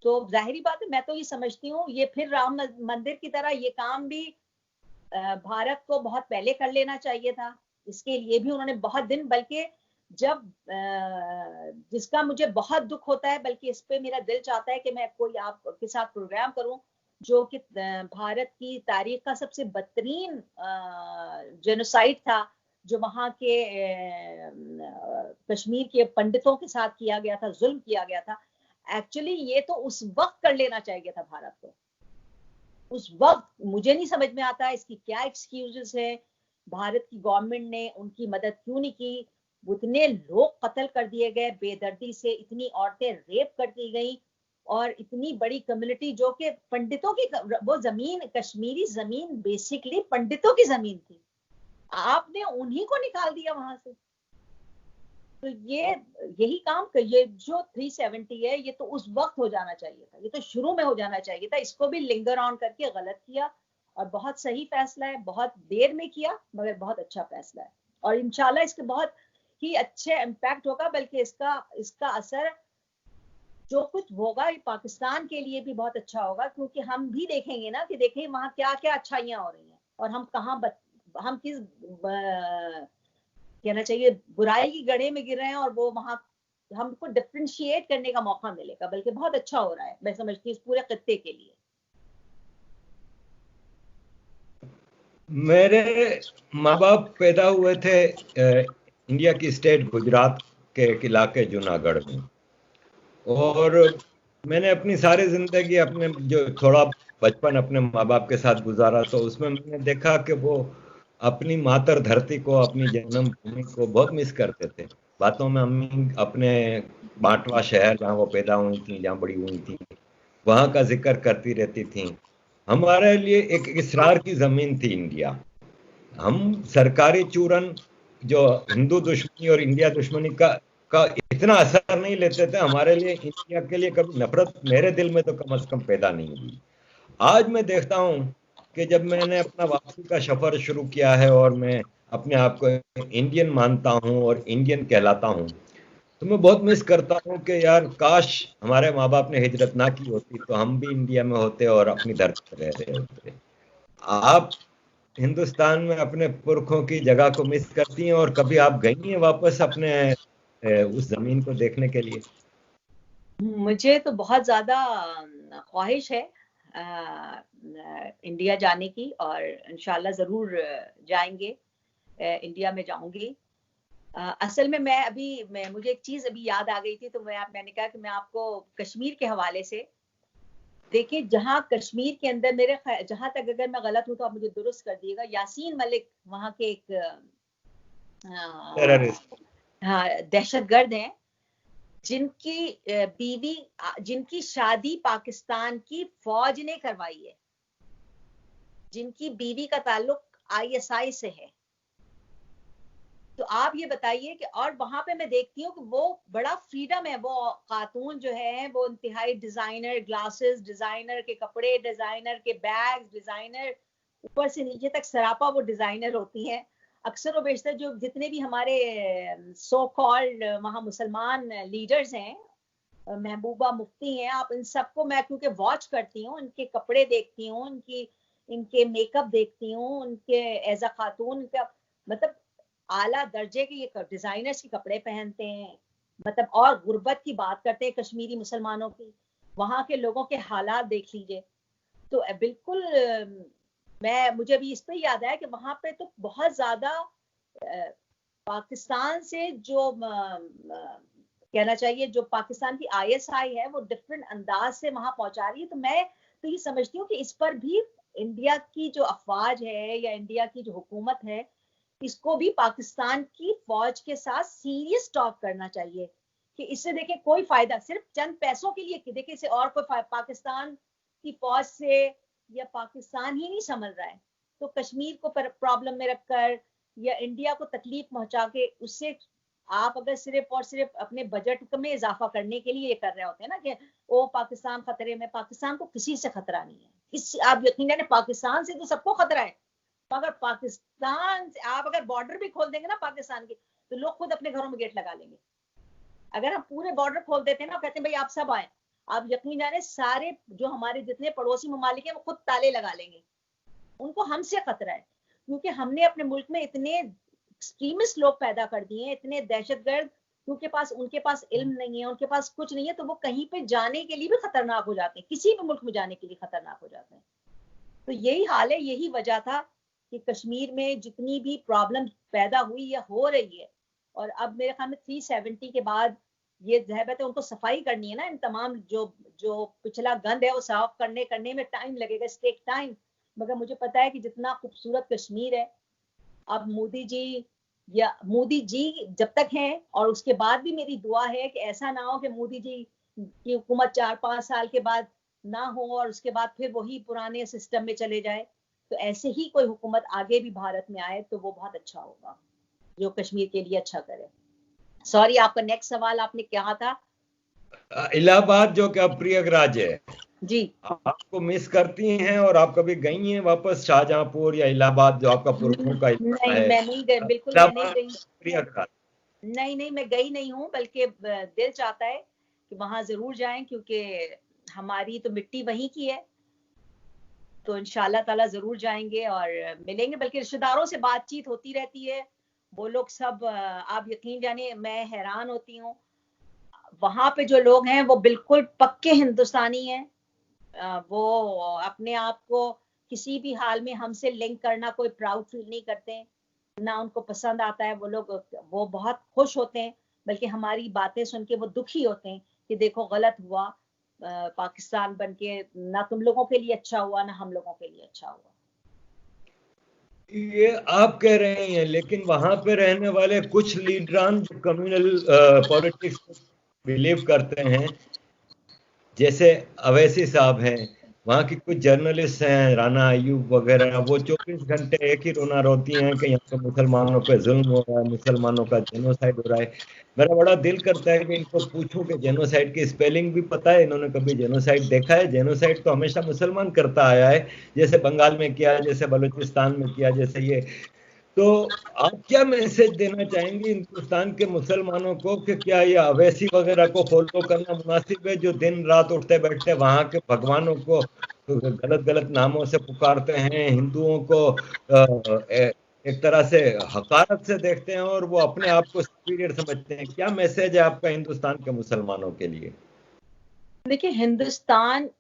तो जाहिर बात है, मैं तो ये समझती हूँ ये फिर राम मंदिर की तरह ये काम भी भारत को बहुत पहले कर लेना चाहिए था। इसके लिए भी उन्होंने बहुत दिन, बल्कि जब जिसका मुझे बहुत दुख होता है, बल्कि इस पे मेरा दिल चाहता है कि मैं कोई आपके साथ प्रोग्राम करूं, जो कि भारत की तारीख का सबसे बदतरीन जेनोसाइड था, जो वहां के कश्मीर के पंडितों के साथ किया गया था, जुल्म किया गया था। एक्चुअली ये तो उस वक्त कर लेना चाहिए था भारत को, उस वक्त। मुझे नहीं समझ में आता इसकी क्या एक्सक्यूजेस है। भारत की गवर्नमेंट ने उनकी मदद क्यों नहीं की? उतने लोग कत्ल कर दिए गए बेदर्दी से, इतनी औरतें रेप कर दी गई, और इतनी बड़ी कम्युनिटी जो कि पंडितों की, वो जमीन, कश्मीरी जमीन बेसिकली पंडितों की जमीन थी, आपने उन्हीं को निकाल दिया वहां से। तो ये यही काम, ये जो 370 है, ये तो उस वक्त हो जाना चाहिए था, ये तो शुरू में हो जाना चाहिए था। इसको भी लिंगर ऑन करके गलत किया, और बहुत सही फैसला है, बहुत देर में किया मगर बहुत अच्छा फैसला है। और इंशाल्लाह इसके बहुत ही अच्छे इम्पैक्ट होगा, बल्कि इसका इसका असर जो कुछ होगा ये पाकिस्तान के लिए भी बहुत अच्छा होगा, क्योंकि हम भी देखेंगे ना कि देखें वहां क्या क्या अच्छाइयां हो रही हैं, और हम कहाँ हम किस कहना चाहिए बुराई की गड़े में गिर रहे हैं, और वो वहां हमको डिफ्रेंशिएट करने का मौका मिलेगा। बल्कि बहुत अच्छा हो रहा है, मैं समझती हूँ इस पूरे खत्ते के लिए। मेरे माँ बाप पैदा हुए थे इंडिया की स्टेट गुजरात के एक इलाके जूनागढ़ में। और मैंने अपनी सारी जिंदगी, अपने जो थोड़ा बचपन अपने माँ बाप के साथ गुजारा, तो उसमें मैंने देखा कि वो अपनी मातर धरती को, अपनी जन्मभूमि को बहुत मिस करते थे। बातों में अम्मी अपने बांटवा शहर जहाँ वो पैदा हुई थी, जहाँ बड़ी हुई थी, वहां का जिक्र करती रहती थी। हमारे लिए एक इसरार की जमीन थी इंडिया। हम सरकारी चूरन, जो हिंदू दुश्मनी और इंडिया दुश्मनी का इतना असर नहीं लेते थे। हमारे लिए इंडिया के लिए कभी नफरत मेरे दिल में तो कम से कम पैदा नहीं हुई। आज मैं देखता हूं कि जब मैंने अपना वापसी का सफर शुरू किया है और मैं अपने आप को इंडियन मानता हूं और इंडियन कहलाता हूं, तो मैं बहुत मिस करता हूं कि यार काश हमारे माँ बाप ने हिजरत ना की होती, तो हम भी इंडिया में होते और अपनी धरती पर रह रहे होते। आप हिंदुस्तान में अपने पुरखों की जगह को मिस करती हैं, और कभी आप गई हैं वापस अपने उस जमीन को देखने के लिए? मुझे तो बहुत ज्यादा ख्वाहिश है इंडिया जाने की, और इंशाल्लाह जरूर जाएंगे। इंडिया में जाऊंगी। असल में मुझे एक चीज अभी याद आ गई थी, तो मैंने कहा कि मैं आपको कश्मीर के हवाले से, देखिए जहां कश्मीर के अंदर जहां तक, अगर मैं गलत हूं तो आप मुझे दुरुस्त कर दिएगा, यासीन मलिक वहां के एक टेररिस्ट। हाँ दहशतगर्द हैं, जिनकी बीवी, जिनकी शादी पाकिस्तान की फौज ने करवाई है, जिनकी बीवी का ताल्लुक आईएसआई से है। तो आप ये बताइए कि, और वहां पे मैं देखती हूँ कि वो बड़ा फ्रीडम है, वो खातून जो है वो इंतहाई डिजाइनर ग्लासेस, डिजाइनर के कपड़े, डिजाइनर के बैग, डिजाइनर ऊपर से नीचे तक सरापा वो डिजाइनर होती हैं। अक्सर व बेशतर जो जितने भी हमारे सो कॉल्ड वहाँ मुसलमान लीडर्स हैं, महबूबा मुफ्ती हैं, आप इन सबको मैं क्योंकि वॉच करती हूँ, इनके कपड़े देखती हूँ, इनके मेकअप देखती हूँ, उनके एज अ खातून का मतलब आला दर्जे के ये डिजाइनर्स के कपड़े पहनते हैं। मतलब और गुर्बत की बात करते हैं कश्मीरी मुसलमानों की, वहां के लोगों के हालात देख लीजिए। तो बिल्कुल मुझे अभी इस पे याद आया कि वहां पे तो बहुत ज्यादा पाकिस्तान से जो कहना चाहिए, जो पाकिस्तान की आईएसआई है वो डिफरेंट अंदाज से वहां पहुंचा रही है। तो मैं तो ये समझती हूँ कि इस पर भी इंडिया की जो अफवाज है या इंडिया की जो हुकूमत है, इसको भी पाकिस्तान की फौज के साथ सीरियस टॉक करना चाहिए कि इससे देखिए कोई फायदा सिर्फ चंद पैसों के लिए, देखिए इसे और कोई पाकिस्तान की फौज से या पाकिस्तान ही नहीं संभल रहा है, तो कश्मीर को प्रॉब्लम में रखकर या इंडिया को तकलीफ पहुंचा के उससे आप अगर सिर्फ और सिर्फ अपने बजट में इजाफा करने के लिए ये कर रहे होते हैं ना कि ओ पाकिस्तान खतरे में, पाकिस्तान को किसी से खतरा नहीं है। इस आप यकीन जाने पाकिस्तान से तो सबको खतरा है, मगर पाकिस्तान से आप अगर बॉर्डर भी खोल देंगे ना पाकिस्तान के, तो लोग खुद अपने घरों में गेट लगा लेंगे। अगर हम पूरे बॉर्डर खोल देते हैं ना, कहते हैं भाई आप सब आए, आप यकीन जाने सारे जो हमारे जितने पड़ोसी ममालिक हैं वो खुद ताले लगा लेंगे। उनको हमसे खतरा है क्योंकि हमने अपने मुल्क में इतने एक्सट्रीमिस्ट लोग पैदा कर दिए हैं, इतने दहशतगर्द, उनके पास इल्म नहीं है, उनके पास कुछ नहीं है, तो वो कहीं पे जाने के लिए भी खतरनाक हो जाते हैं, किसी भी मुल्क में जाने के लिए खतरनाक हो जाते हैं। तो यही हाल है, यही वजह था कि कश्मीर में जितनी भी प्रॉब्लम पैदा हुई या हो रही है, और अब मेरे ख्याल में 370 के बाद ये ज़हमत है, उनको सफाई करनी है ना, इन तमाम जो पिछला गंद है वो साफ करने में टाइम लगेगा, टेक टाइम। मगर मुझे पता है कि जितना खूबसूरत कश्मीर है, अब मोदी जी जब तक हैं, और उसके बाद भी मेरी दुआ है कि ऐसा ना हो कि मोदी जी की हुकूमत 4-5 साल के बाद ना हो और उसके बाद फिर वही पुराने सिस्टम में चले जाए। तो ऐसे ही कोई हुकूमत आगे भी भारत में आए तो वो बहुत अच्छा होगा, जो कश्मीर के लिए अच्छा करे। सॉरी, आपका नेक्स्ट सवाल आपने क्या था? इलाहाबाद जो कि अब प्रयागराज है, जी, आपको मिस करती हैं और आप कभी गई हैं वापस शाहजहांपुर या इलाहाबाद जो आपका पुरखों का इलाका नहीं है? मैं नहीं गई, बिल्कुल मैं नहीं इलाहाबाद गई। प्रयागराज। नहीं मैं गई नहीं हूँ, बल्कि दिल चाहता है कि वहां जरूर जाएं, क्योंकि हमारी तो मिट्टी वहीं की है। तो इंशाल्लाह ताला जरूर जाएंगे और मिलेंगे, बल्कि रिश्तेदारों से बातचीत होती रहती है, वो लोग सब आप यकीन जानिए मैं हैरान होती हूँ, वहां पे जो लोग हैं वो बिल्कुल पक्के हिंदुस्तानी हैं। वो अपने आप को किसी भी हाल में हमसे लिंक करना कोई प्राउड फील नहीं करते, ना उनको पसंद आता है। वो बहुत खुश होते हैं, बल्कि हमारी बातें सुन के वो दुखी होते हैं कि देखो गलत हुआ, पाकिस्तान बनके ना तुम लोगों के लिए अच्छा हुआ ना हम लोगों के लिए अच्छा हुआ। ये आप कह रहे हैं, लेकिन वहां पे रहने वाले कुछ लीडरान जो कम्युनल पॉलिटिक्स बिलीव करते हैं, जैसे अवैसी साहब हैं, वहाँ की कुछ जर्नलिस्ट हैं, राना अयूब वगैरह, वो 24 घंटे एक ही रोना रोती हैं कि यहाँ पे मुसलमानों पे जुल्म हो रहा है, मुसलमानों का जेनोसाइड हो रहा है। मेरा बड़ा दिल करता है कि इनको पूछूं कि जेनोसाइड की स्पेलिंग भी पता है, इन्होंने कभी जेनोसाइड देखा है? जेनोसाइड तो हमेशा मुसलमान करता आया है, जैसे बंगाल में किया, जैसे बलूचिस्तान में किया, जैसे ये। तो आप क्या मैसेज देना चाहेंगे हिंदुस्तान के मुसलमानों को कि क्या ये अवैसी वगैरह को फॉलो करना मुनासिब है, जो दिन रात उठते बैठते वहां के भगवानों को गलत गलत नामों से पुकारते हैं, हिंदुओं को एक तरह से हकारत से देखते हैं और वो अपने आप को सुपीरियर समझते हैं? क्या मैसेज है आपका हिंदुस्तान के मुसलमानों के लिए? देखिए, हिंदुस्तान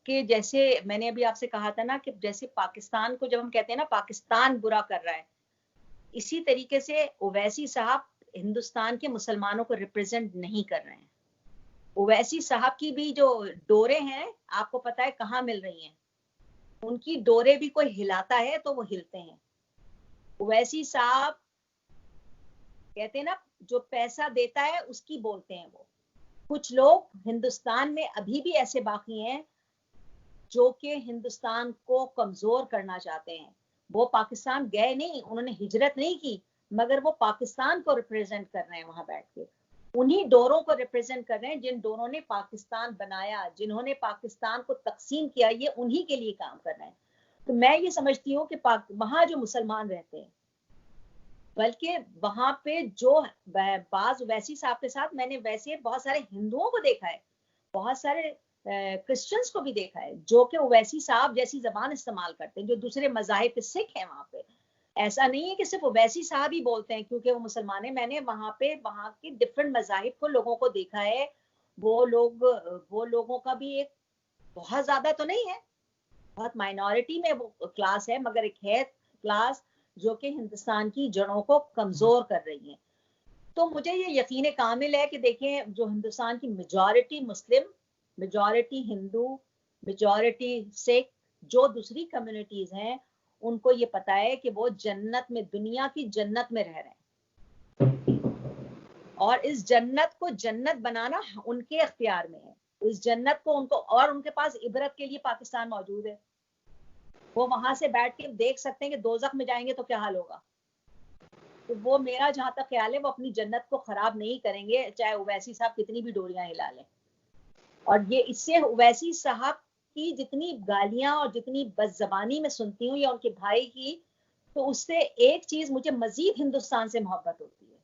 के जैसे मैंने अभी आपसे कहा था ना कि जैसे पाकिस्तान को जब हम कहते हैं ना पाकिस्तान बुरा कर रहा है, इसी तरीके से ओवैसी साहब हिंदुस्तान के मुसलमानों को रिप्रेजेंट नहीं कर रहे हैं। ओवैसी साहब की भी जो डोरे हैं, आपको पता है कहाँ मिल रही हैं? उनकी डोरे भी कोई हिलाता है तो वो हिलते हैं। ओवैसी साहब कहते हैं ना, जो पैसा देता है उसकी बोलते हैं वो। कुछ लोग हिंदुस्तान में अभी भी ऐसे बाकी हैं जो कि हिंदुस्तान को कमजोर करना चाहते हैं। वो पाकिस्तान गए नहीं, उन्होंने हिजरत नहीं की, मगर वो पाकिस्तान को रिप्रेजेंट कर रहे हैं वहां बैठ के, उन्हीं डोरों को रिप्रेजेंट कर रहे हैं जिन डोरों ने पाकिस्तान बनाया, जिन्होंने पाकिस्तान को तकसीम किया, ये उन्हीं के लिए काम कर रहे हैं। तो मैं ये समझती हूँ कि वहां जो मुसलमान रहते हैं, बल्कि वहां पे जो बाज वैसी साहब के साथ मैंने वैसे बहुत सारे हिंदुओं को देखा है, बहुत सारे क्रिश्चियंस को भी देखा है जो कि ओवैसी साहब जैसी जबान इस्तेमाल करते हैं, जो दूसरे मजाहिब के सिख हैं वहां पे। ऐसा नहीं है कि सिर्फ ओवैसी साहब ही बोलते हैं क्योंकि वो मुसलमान है, मैंने वहां पे वहां के डिफरेंट मजाहिब को लोगों को देखा है। वो लोगों का भी एक बहुत ज्यादा तो नहीं है, बहुत माइनॉरिटी में वो क्लास है, मगर एक है क्लास जो कि हिंदुस्तान की जड़ों को कमजोर कर रही है। तो मुझे ये यकीन कामिल है कि देखें, जो हिंदुस्तान की मेजॉरिटी मुस्लिम, मेजॉरिटी हिंदू, मेजॉरिटी सिख, जो दूसरी कम्युनिटीज हैं, उनको ये पता है कि वो जन्नत में, दुनिया की जन्नत में रह रहे हैं, और इस जन्नत को जन्नत बनाना उनके अख्तियार में है। इस जन्नत को उनको, और उनके पास इबरत के लिए पाकिस्तान मौजूद है। वो वहां से बैठ के देख सकते हैं कि दोजख में जाएंगे तो क्या हाल होगा। तो वो, मेरा जहां तक ख्याल है, वो अपनी जन्नत को खराब नहीं करेंगे, चाहे ओवैसी साहब कितनी भी डोरियां हिला लें। और ये इससे ओवैसी साहब की जितनी गालियां और जितनी बदजबानी मैं सुनती हूँ या उनके भाई की, तो उससे एक चीज मुझे मजीद हिंदुस्तान से मोहब्बत होती है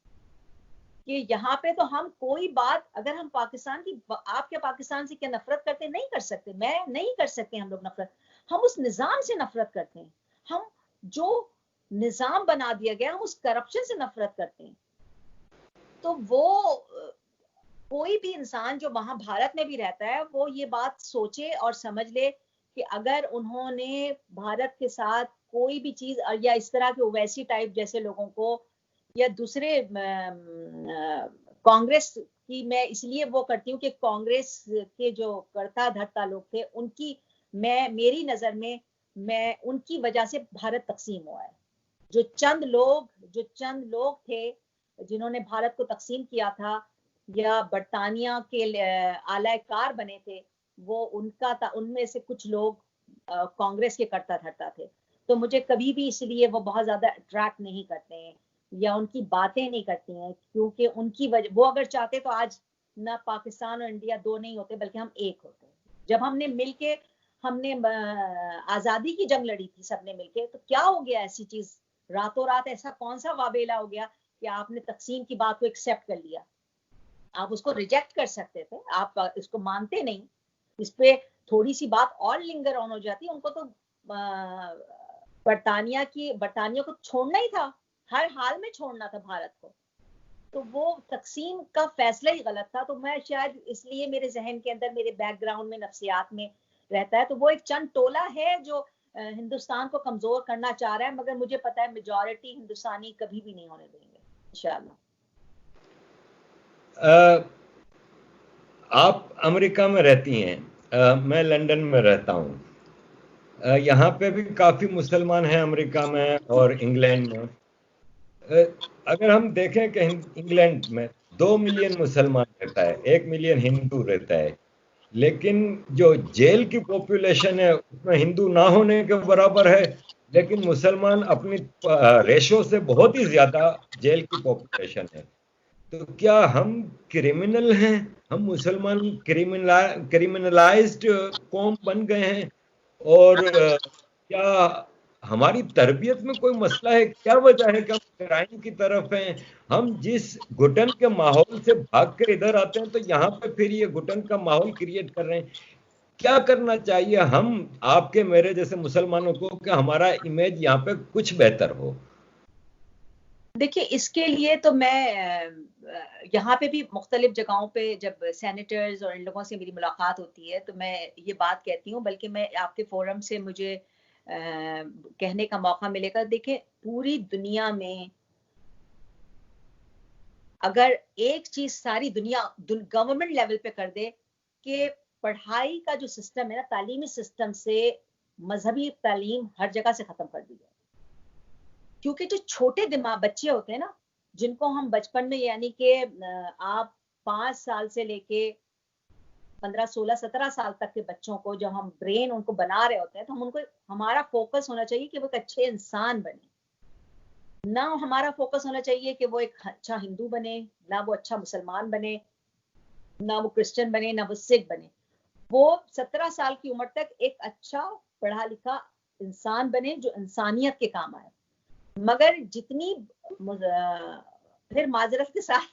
कि यहाँ पे तो हम कोई बात, अगर हम पाकिस्तान की, आप क्या पाकिस्तान से क्या नफरत करते, नहीं कर सकते, मैं नहीं कर सकते हम लोग नफरत, हम उस निजाम से नफरत करते हैं, हम जो निजाम बना दिया गया, हम उस करप्शन से नफरत करते हैं। तो वो कोई भी इंसान जो वहां भारत में भी रहता है, वो ये बात सोचे और समझ ले कि अगर उन्होंने भारत के साथ कोई भी चीज, या इस तरह के ओवैसी टाइप जैसे लोगों को, या दूसरे कांग्रेस की, मैं इसलिए वो करती हूँ कि कांग्रेस के जो कर्ता धर्ता लोग थे, उनकी, मैं, मेरी नजर में, मैं उनकी वजह से भारत तकसीम हुआ है। जो चंद लोग थे जिन्होंने भारत को तकसीम किया था या बरतानिया के आलाकार बने थे, वो उनका था, उनमें से कुछ लोग कांग्रेस के करता धरता थे। तो मुझे कभी भी इसलिए वो बहुत ज्यादा अट्रैक्ट नहीं करते हैं या उनकी बातें नहीं करती हैं, क्योंकि उनकी वजह, वो अगर चाहते तो आज ना पाकिस्तान और इंडिया दो नहीं होते, बल्कि हम एक होते। जब हमने मिलके, हमने आजादी की जंग लड़ी थी सबने मिलके, तो क्या हो गया ऐसी चीज, रातों रात ऐसा कौन सा वाबेला हो गया कि आपने तकसीम की बात को एक्सेप्ट कर लिया। आप उसको रिजेक्ट कर सकते थे, आप इसको मानते नहीं, इस पे थोड़ी सी बात और लिंगर ऑन हो जाती। उनको तो बरतानिया को छोड़ना ही था, हर हाल में छोड़ना था भारत को। तो वो तकसीम का फैसला ही गलत था। तो मैं शायद इसलिए मेरे जहन के अंदर, मेरे बैकग्राउंड में, नफ्सियात में रहता है। तो वो एक चंद टोला है जो हिंदुस्तान को कमजोर करना चाह रहा है, मगर मुझे पता है मेजॉरिटी हिंदुस्तानी कभी भी नहीं होने देंगे इंशाल्लाह। आप अमेरिका में रहती हैं, मैं लंदन में रहता हूँ। यहाँ पे भी काफी मुसलमान हैं अमेरिका में और इंग्लैंड में। अगर हम देखें कि इंग्लैंड में 2 मिलियन मुसलमान रहता है, 1 मिलियन हिंदू रहता है, लेकिन जो जेल की पॉपुलेशन है उसमें हिंदू ना होने के बराबर है, लेकिन मुसलमान अपनी रेशो से बहुत ही ज्यादा जेल की पॉपुलेशन है। तो क्या हम क्रिमिनल हैं? हम मुसलमान क्रिमिनलाइज्ड कौम बन गए हैं? और क्या हमारी तरबियत में कोई मसला है? क्या वजह है कि हम क्राइम की तरफ हैं? हम जिस घुटन के माहौल से भाग कर इधर आते हैं, तो यहाँ पे फिर ये घुटन का माहौल क्रिएट कर रहे हैं। क्या करना चाहिए हम आपके मेरे जैसे मुसलमानों को कि हमारा इमेज यहाँ पे कुछ बेहतर हो? देखिए, इसके लिए तो मैं यहाँ पे भी मुख्तलिफ जगहों पे जब सेनेटर्स और इन लोगों से मेरी मुलाकात होती है, तो मैं ये बात कहती हूँ, बल्कि मैं आपके फोरम से मुझे कहने का मौका मिलेगा। देखिए, पूरी दुनिया में अगर एक चीज सारी दुनिया गवर्नमेंट लेवल पे कर दे कि पढ़ाई का जो सिस्टम है ना, तालीमी सिस्टम से मजहबी तालीम हर जगह से खत्म कर दी जाए। क्योंकि जो छोटे दिमाग बच्चे होते हैं ना, जिनको हम बचपन में, यानी कि आप 5 साल से लेके 15, 16, 17 साल तक के बच्चों को जब हम ब्रेन उनको बना रहे होते हैं तो हम उनको, हमारा फोकस होना चाहिए कि वो एक अच्छे इंसान बने, ना हमारा फोकस होना चाहिए कि वो एक अच्छा हिंदू बने, ना वो अच्छा मुसलमान बने, ना वो क्रिश्चियन बने, ना वो सिख बने। वो 17 साल की उम्र तक एक अच्छा पढ़ा लिखा इंसान बने जो इंसानियत के काम आए। मगर जितनी फिर माजरत के साथ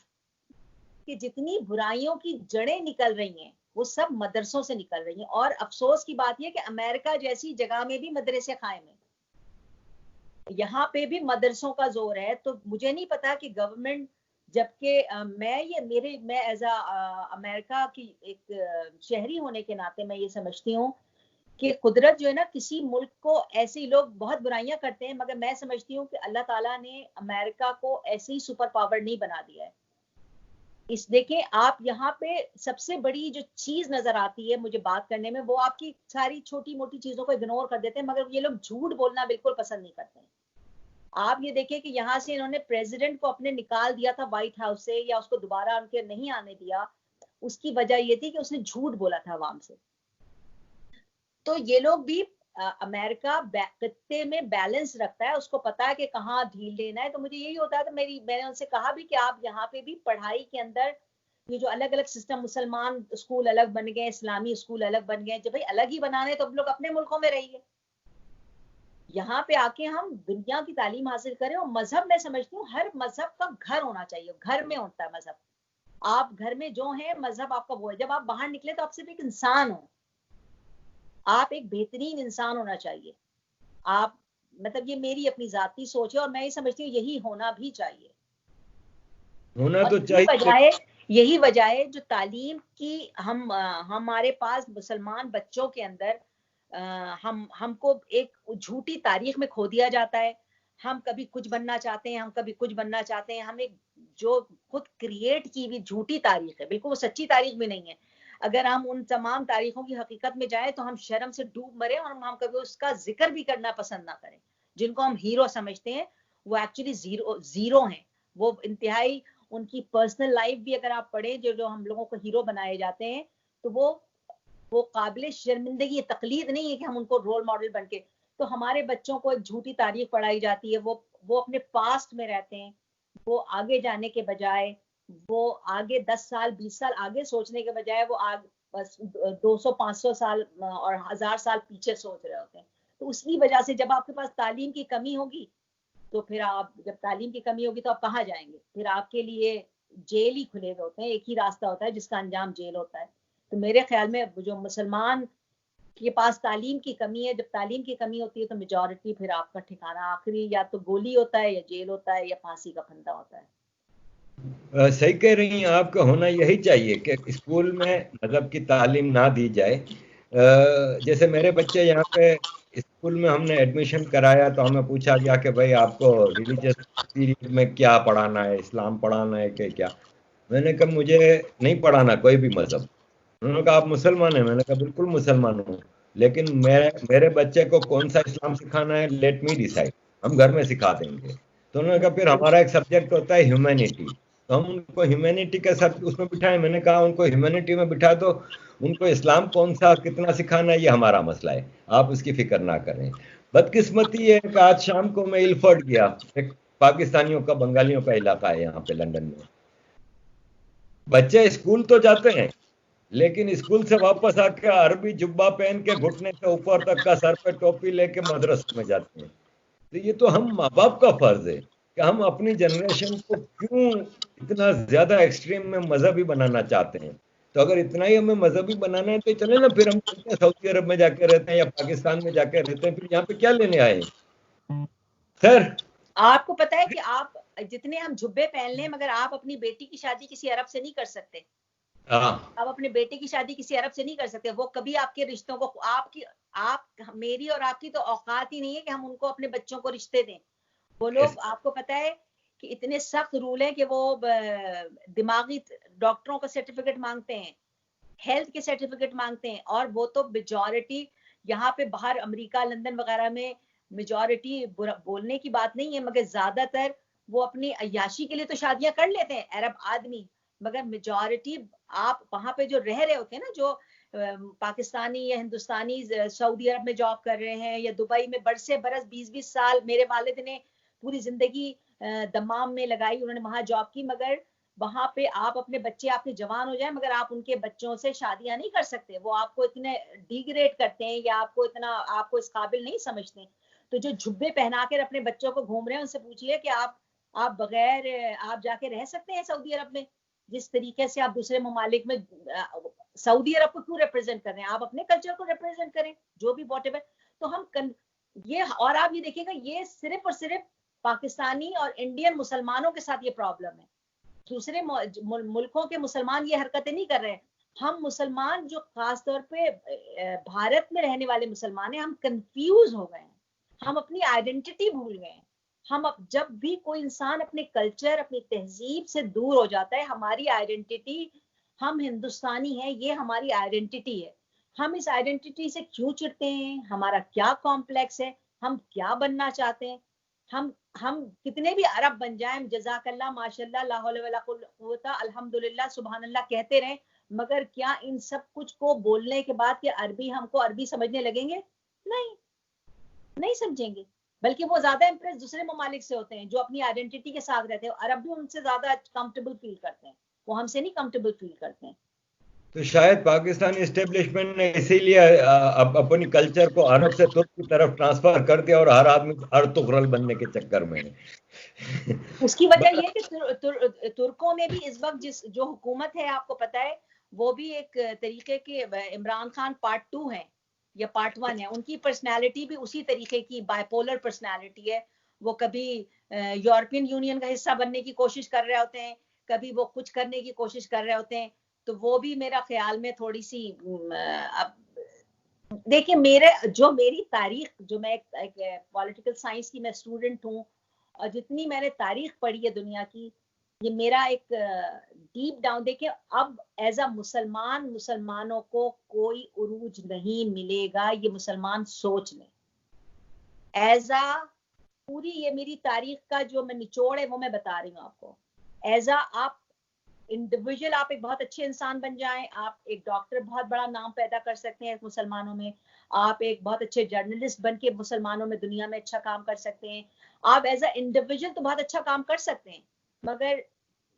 कि जितनी बुराइयों की जड़ें निकल रही हैं वो सब मदरसों से निकल रही हैं। और अफसोस की बात यह कि अमेरिका जैसी जगह में भी मदरसे कायम है, यहाँ पे भी मदरसों का जोर है। तो मुझे नहीं पता कि गवर्नमेंट, जबकि मैं एज अमेरिका की एक शहरी होने के नाते मैं ये समझती हूँ कि कुदरत जो है ना, किसी मुल्क को ऐसे लोग बहुत बुराइयां करते हैं, मगर मैं समझती हूँ कि अल्लाह ताला ने अमेरिका को ऐसे ही सुपर पावर नहीं बना दिया है। इस देखें आप, यहाँ पे सबसे बड़ी जो चीज नजर आती है मुझे बात करने में, वो आपकी सारी छोटी मोटी चीजों को इग्नोर कर देते हैं, मगर ये लोग झूठ बोलना बिल्कुल पसंद नहीं करते हैं। आप ये देखिए कि यहाँ से इन्होंने प्रेसिडेंट को अपने निकाल दिया था व्हाइट हाउस से, या उसको दोबारा उनके नहीं आने दिया। उसकी वजह ये थी कि उसने झूठ बोला था अवाम से। तो ये लोग भी अमेरिका खत्ते में बैलेंस रखता है, उसको पता है कि कहाँ ढील लेना है। तो मुझे यही होता है, तो मैंने उनसे कहा भी कि आप यहाँ पे भी पढ़ाई के अंदर ये जो अलग अलग सिस्टम, मुसलमान स्कूल अलग बन गए, इस्लामी स्कूल अलग बन गए, जब भाई अलग ही बनाने तो हम लोग अपने मुल्कों में रहिए, यहाँ पे आके हम दुनिया की तालीम हासिल करें। और मजहब, मैं समझती हूँ हर मजहब का घर होना चाहिए, घर में होता है मजहब। आप घर में जो है मजहब आपका वो है, जब आप बाहर निकले तो आप सिर्फ एक इंसान हो, आप एक बेहतरीन इंसान होना चाहिए। आप, मतलब ये मेरी अपनी जाती सोच है और मैं ये समझती हूँ यही होना भी चाहिए। होना और तो चाहिए। यही वजह है जो तालीम की हमारे पास मुसलमान बच्चों के अंदर हमको एक झूठी तारीख में खो दिया जाता है। हम कभी कुछ बनना चाहते हैं, हम कभी कुछ बनना चाहते हैं। हम एक जो खुद क्रिएट की हुई झूठी तारीख है, बिल्कुल वो सच्ची तारीख भी नहीं है। अगर हम उन तमाम तारीखों की हकीकत में जाएं तो हम शर्म से डूब मरे और हम कभी उसका जिक्र भी करना पसंद ना करें। जिनको हम हीरो समझते हैं वो एक्चुअली जीरो हैं। वो इंतहाई, उनकी पर्सनल लाइफ भी अगर आप पढ़ें, जो जो हम लोगों को हीरो बनाए जाते हैं, तो वो काबिल शर्मिंदगी, तकलीद नहीं है कि हम उनको रोल मॉडल बन के। तो हमारे बच्चों को एक झूठी तारीख पढ़ाई जाती है, वो अपने पास्ट में रहते हैं। वो आगे जाने के बजाय, वो आगे 10 साल 20 साल आगे सोचने के बजाय वो बस 200-500 साल और 1000 साल पीछे सोच रहे होते हैं। तो उसकी वजह से जब आपके पास तालीम की कमी होगी, तो फिर आप, जब तालीम की कमी होगी तो आप कहाँ जाएंगे? फिर आपके लिए जेल ही खुले हुए होते हैं, एक ही रास्ता होता है जिसका अंजाम जेल होता है। तो मेरे ख्याल में जो मुसलमान के पास तालीम की कमी है, जब तालीम की कमी होती है तो मेजॉरिटी, फिर आपका ठिकाना आखिरी या तो गोली होता है, या जेल होता है, या फांसी का फंदा होता है। सही कह रही हैं, आपका होना यही चाहिए कि स्कूल में मतलब की तालीम ना दी जाए। जैसे मेरे बच्चे यहाँ पे स्कूल में हमने एडमिशन कराया तो हमें पूछा गया कि भाई आपको रिलीजियस पीरियड में क्या पढ़ाना है, इस्लाम पढ़ाना है कि क्या। मैंने कहा मुझे नहीं पढ़ाना कोई भी मजहब। उन्होंने कहा आप मुसलमान हैं? मैंने कहा बिल्कुल मुसलमान हूँ, लेकिन मेरे बच्चे को कौन सा इस्लाम सिखाना है लेट मी डिसाइड, हम घर में सिखा देंगे। तो उन्होंने कहा फिर हमारा एक सब्जेक्ट होता है ह्यूमैनिटी, तो हम उनको ह्यूमैनिटी के सब उसमें बिठाएं। मैंने कहा उनको ह्यूमैनिटी में बिठा दो, उनको इस्लाम कौन सा कितना सिखाना है ये हमारा मसला है, आप उसकी फिक्र ना करें। बदकिस्मती है कि आज शाम को मैं इल्फर्ड गया, एक पाकिस्तानियों का बंगालियों का इलाका है यहाँ पे लंदन में। बच्चे स्कूल तो जाते हैं, लेकिन स्कूल से वापस आके अरबी जुब्बा पहन के घुटने से ऊपर तक का सर पे टोपी लेके मदरसे में जाते हैं। तो ये तो हम माँ बाप का फर्ज है कि हम अपनी जनरेशन को क्यों इतना ज्यादा एक्सट्रीम में मजहबी बनाना चाहते हैं। तो अगर इतना ही हमें मजहबी बनाना है तो चले ना, फिर हम चलते हैं सऊदी अरब में जाके रहते हैं या पाकिस्तान में जाके रहते हैं, फिर यहाँ पे क्या लेने आए हैं सर। आपको पता है कि आप जितने हम जुब्बे पहन लें, मगर आप अपनी बेटी की शादी किसी अरब से नहीं कर सकते। हाँ, आप अपने बेटे की शादी किसी अरब से नहीं कर सकते। वो कभी आपके रिश्तों को, मेरी और आपकी तो औकात ही नहीं है कि हम उनको अपने बच्चों को रिश्ते दें। वो लोग, आपको पता है कि इतने सख्त रूल हैं कि वो दिमागी डॉक्टरों का सर्टिफिकेट मांगते हैं, हेल्थ के सर्टिफिकेट मांगते हैं। और वो तो मेजॉरिटी यहाँ पे बाहर अमेरिका, लंदन वगैरह में मेजॉरिटी, बोलने की बात नहीं है, मगर ज्यादातर वो अपनी अय्याशी के लिए तो शादियां कर लेते हैं अरब आदमी, मगर मेजॉरिटी आप वहां पे जो रह रहे होते हैं ना, जो पाकिस्तानी या हिंदुस्तानी सऊदी अरब में जॉब कर रहे हैं या दुबई में बरसे बरस 20-20 साल, मेरे वालिद ने पूरी जिंदगी दमाम में लगाई, उन्होंने वहां जॉब की, मगर वहां पे आप अपने बच्चे आपके जवान हो जाए मगर आप उनके बच्चों से शादियां नहीं कर सकते, वो आपको इतने डिग्रेड करते हैं या आपको इतना, आपको इस काबिल नहीं समझते। तो जो जुब्बे पहना कर अपने बच्चों को घूम रहे हैं, उनसे पूछिए कि आप बगैर आप जाके रह सकते हैं सऊदी अरब में? जिस तरीके से आप दूसरे ममालिक में सऊदी अरब को क्यों रिप्रेजेंट कर रहे हैं, आप अपने कल्चर को रिप्रेजेंट करें, जो भी व्हाटएवर। तो ये, और आप ये देखिएगा, ये सिर्फ और सिर्फ पाकिस्तानी और इंडियन मुसलमानों के साथ ये प्रॉब्लम है। दूसरे मुल्कों के मुसलमान ये हरकतें नहीं कर रहे हैं। हम मुसलमान जो खासतौर पे भारत में रहने वाले मुसलमान हैं, हम कंफ्यूज हो गए हैं, हम अपनी आइडेंटिटी भूल गए हैं। हम जब भी कोई इंसान अपने कल्चर, अपनी तहजीब से दूर हो जाता है, हमारी आइडेंटिटी, हम हिंदुस्तानी हैं, ये हमारी आइडेंटिटी है। हम इस आइडेंटिटी से क्यों चिढ़ते हैं, हमारा क्या कॉम्प्लेक्स है, हम क्या बनना चाहते हैं? हम कितने भी अरब बन जाएं, जज़ाकल्लाह, माशाल्लाह, ला हौला वला कुव्वता, अल्हम्दुलिल्लाह, सुभान अल्लाह कहते रहें, मगर क्या इन सब कुछ को बोलने के बाद कि अरबी, हमको अरबी समझने लगेंगे? नहीं, नहीं समझेंगे। बल्कि वो ज्यादा इंप्रेस दूसरे ममालिक से होते हैं जो अपनी आइडेंटिटी के साथ रहते हैं। अरब भी उनसे ज्यादा कंफर्टेबल फील करते हैं, वो हमसे नहीं कंफर्टेबल फील करते हैं। तो शायद पाकिस्तानी एस्टेब्लिशमेंट ने इसीलिए अपनी कल्चर को अरब से तुर्क की तरफ ट्रांसफर कर दिया, और हर आदमी अर्तुगरल बनने के चक्कर में। उसकी वजह ये कि तुर्कों ने भी इस वक्त जो हुकूमत है, आपको पता है, वो भी एक तरीके के इमरान खान पार्ट 2 है या पार्ट 1 है। उनकी पर्सनैलिटी भी उसी तरीके की बाइपोलर पर्सनैलिटी है। वो कभी यूरोपियन यूनियन का हिस्सा बनने की कोशिश कर रहे होते हैं, कभी वो कुछ करने की कोशिश कर रहे होते हैं। तो वो भी मेरा ख्याल में थोड़ी सी, अब देखिए, मेरी तारीख, जो मैं एक पॉलिटिकल साइंस की मैं स्टूडेंट हूँ, और जितनी मैंने तारीख पढ़ी है दुनिया की, ये मेरा एक डीप डाउन, देखिए, अब एज अ मुसलमानों को कोई उरूज नहीं मिलेगा, ये मुसलमान सोच लें। एज अ पूरी ये मेरी तारीख का जो मैं निचोड़ है वो मैं बता रही हूँ आपको। एज अ आप इंडिविजुअल, आप एक बहुत अच्छे इंसान बन जाएं, आप एक डॉक्टर, बहुत बड़ा नाम पैदा कर सकते हैं मुसलमानों में, आप एक बहुत अच्छे जर्नलिस्ट बन के मुसलमानों में, दुनिया में अच्छा काम कर सकते हैं। आप एज अ इंडिविजुअल तो बहुत अच्छा काम कर सकते हैं, मगर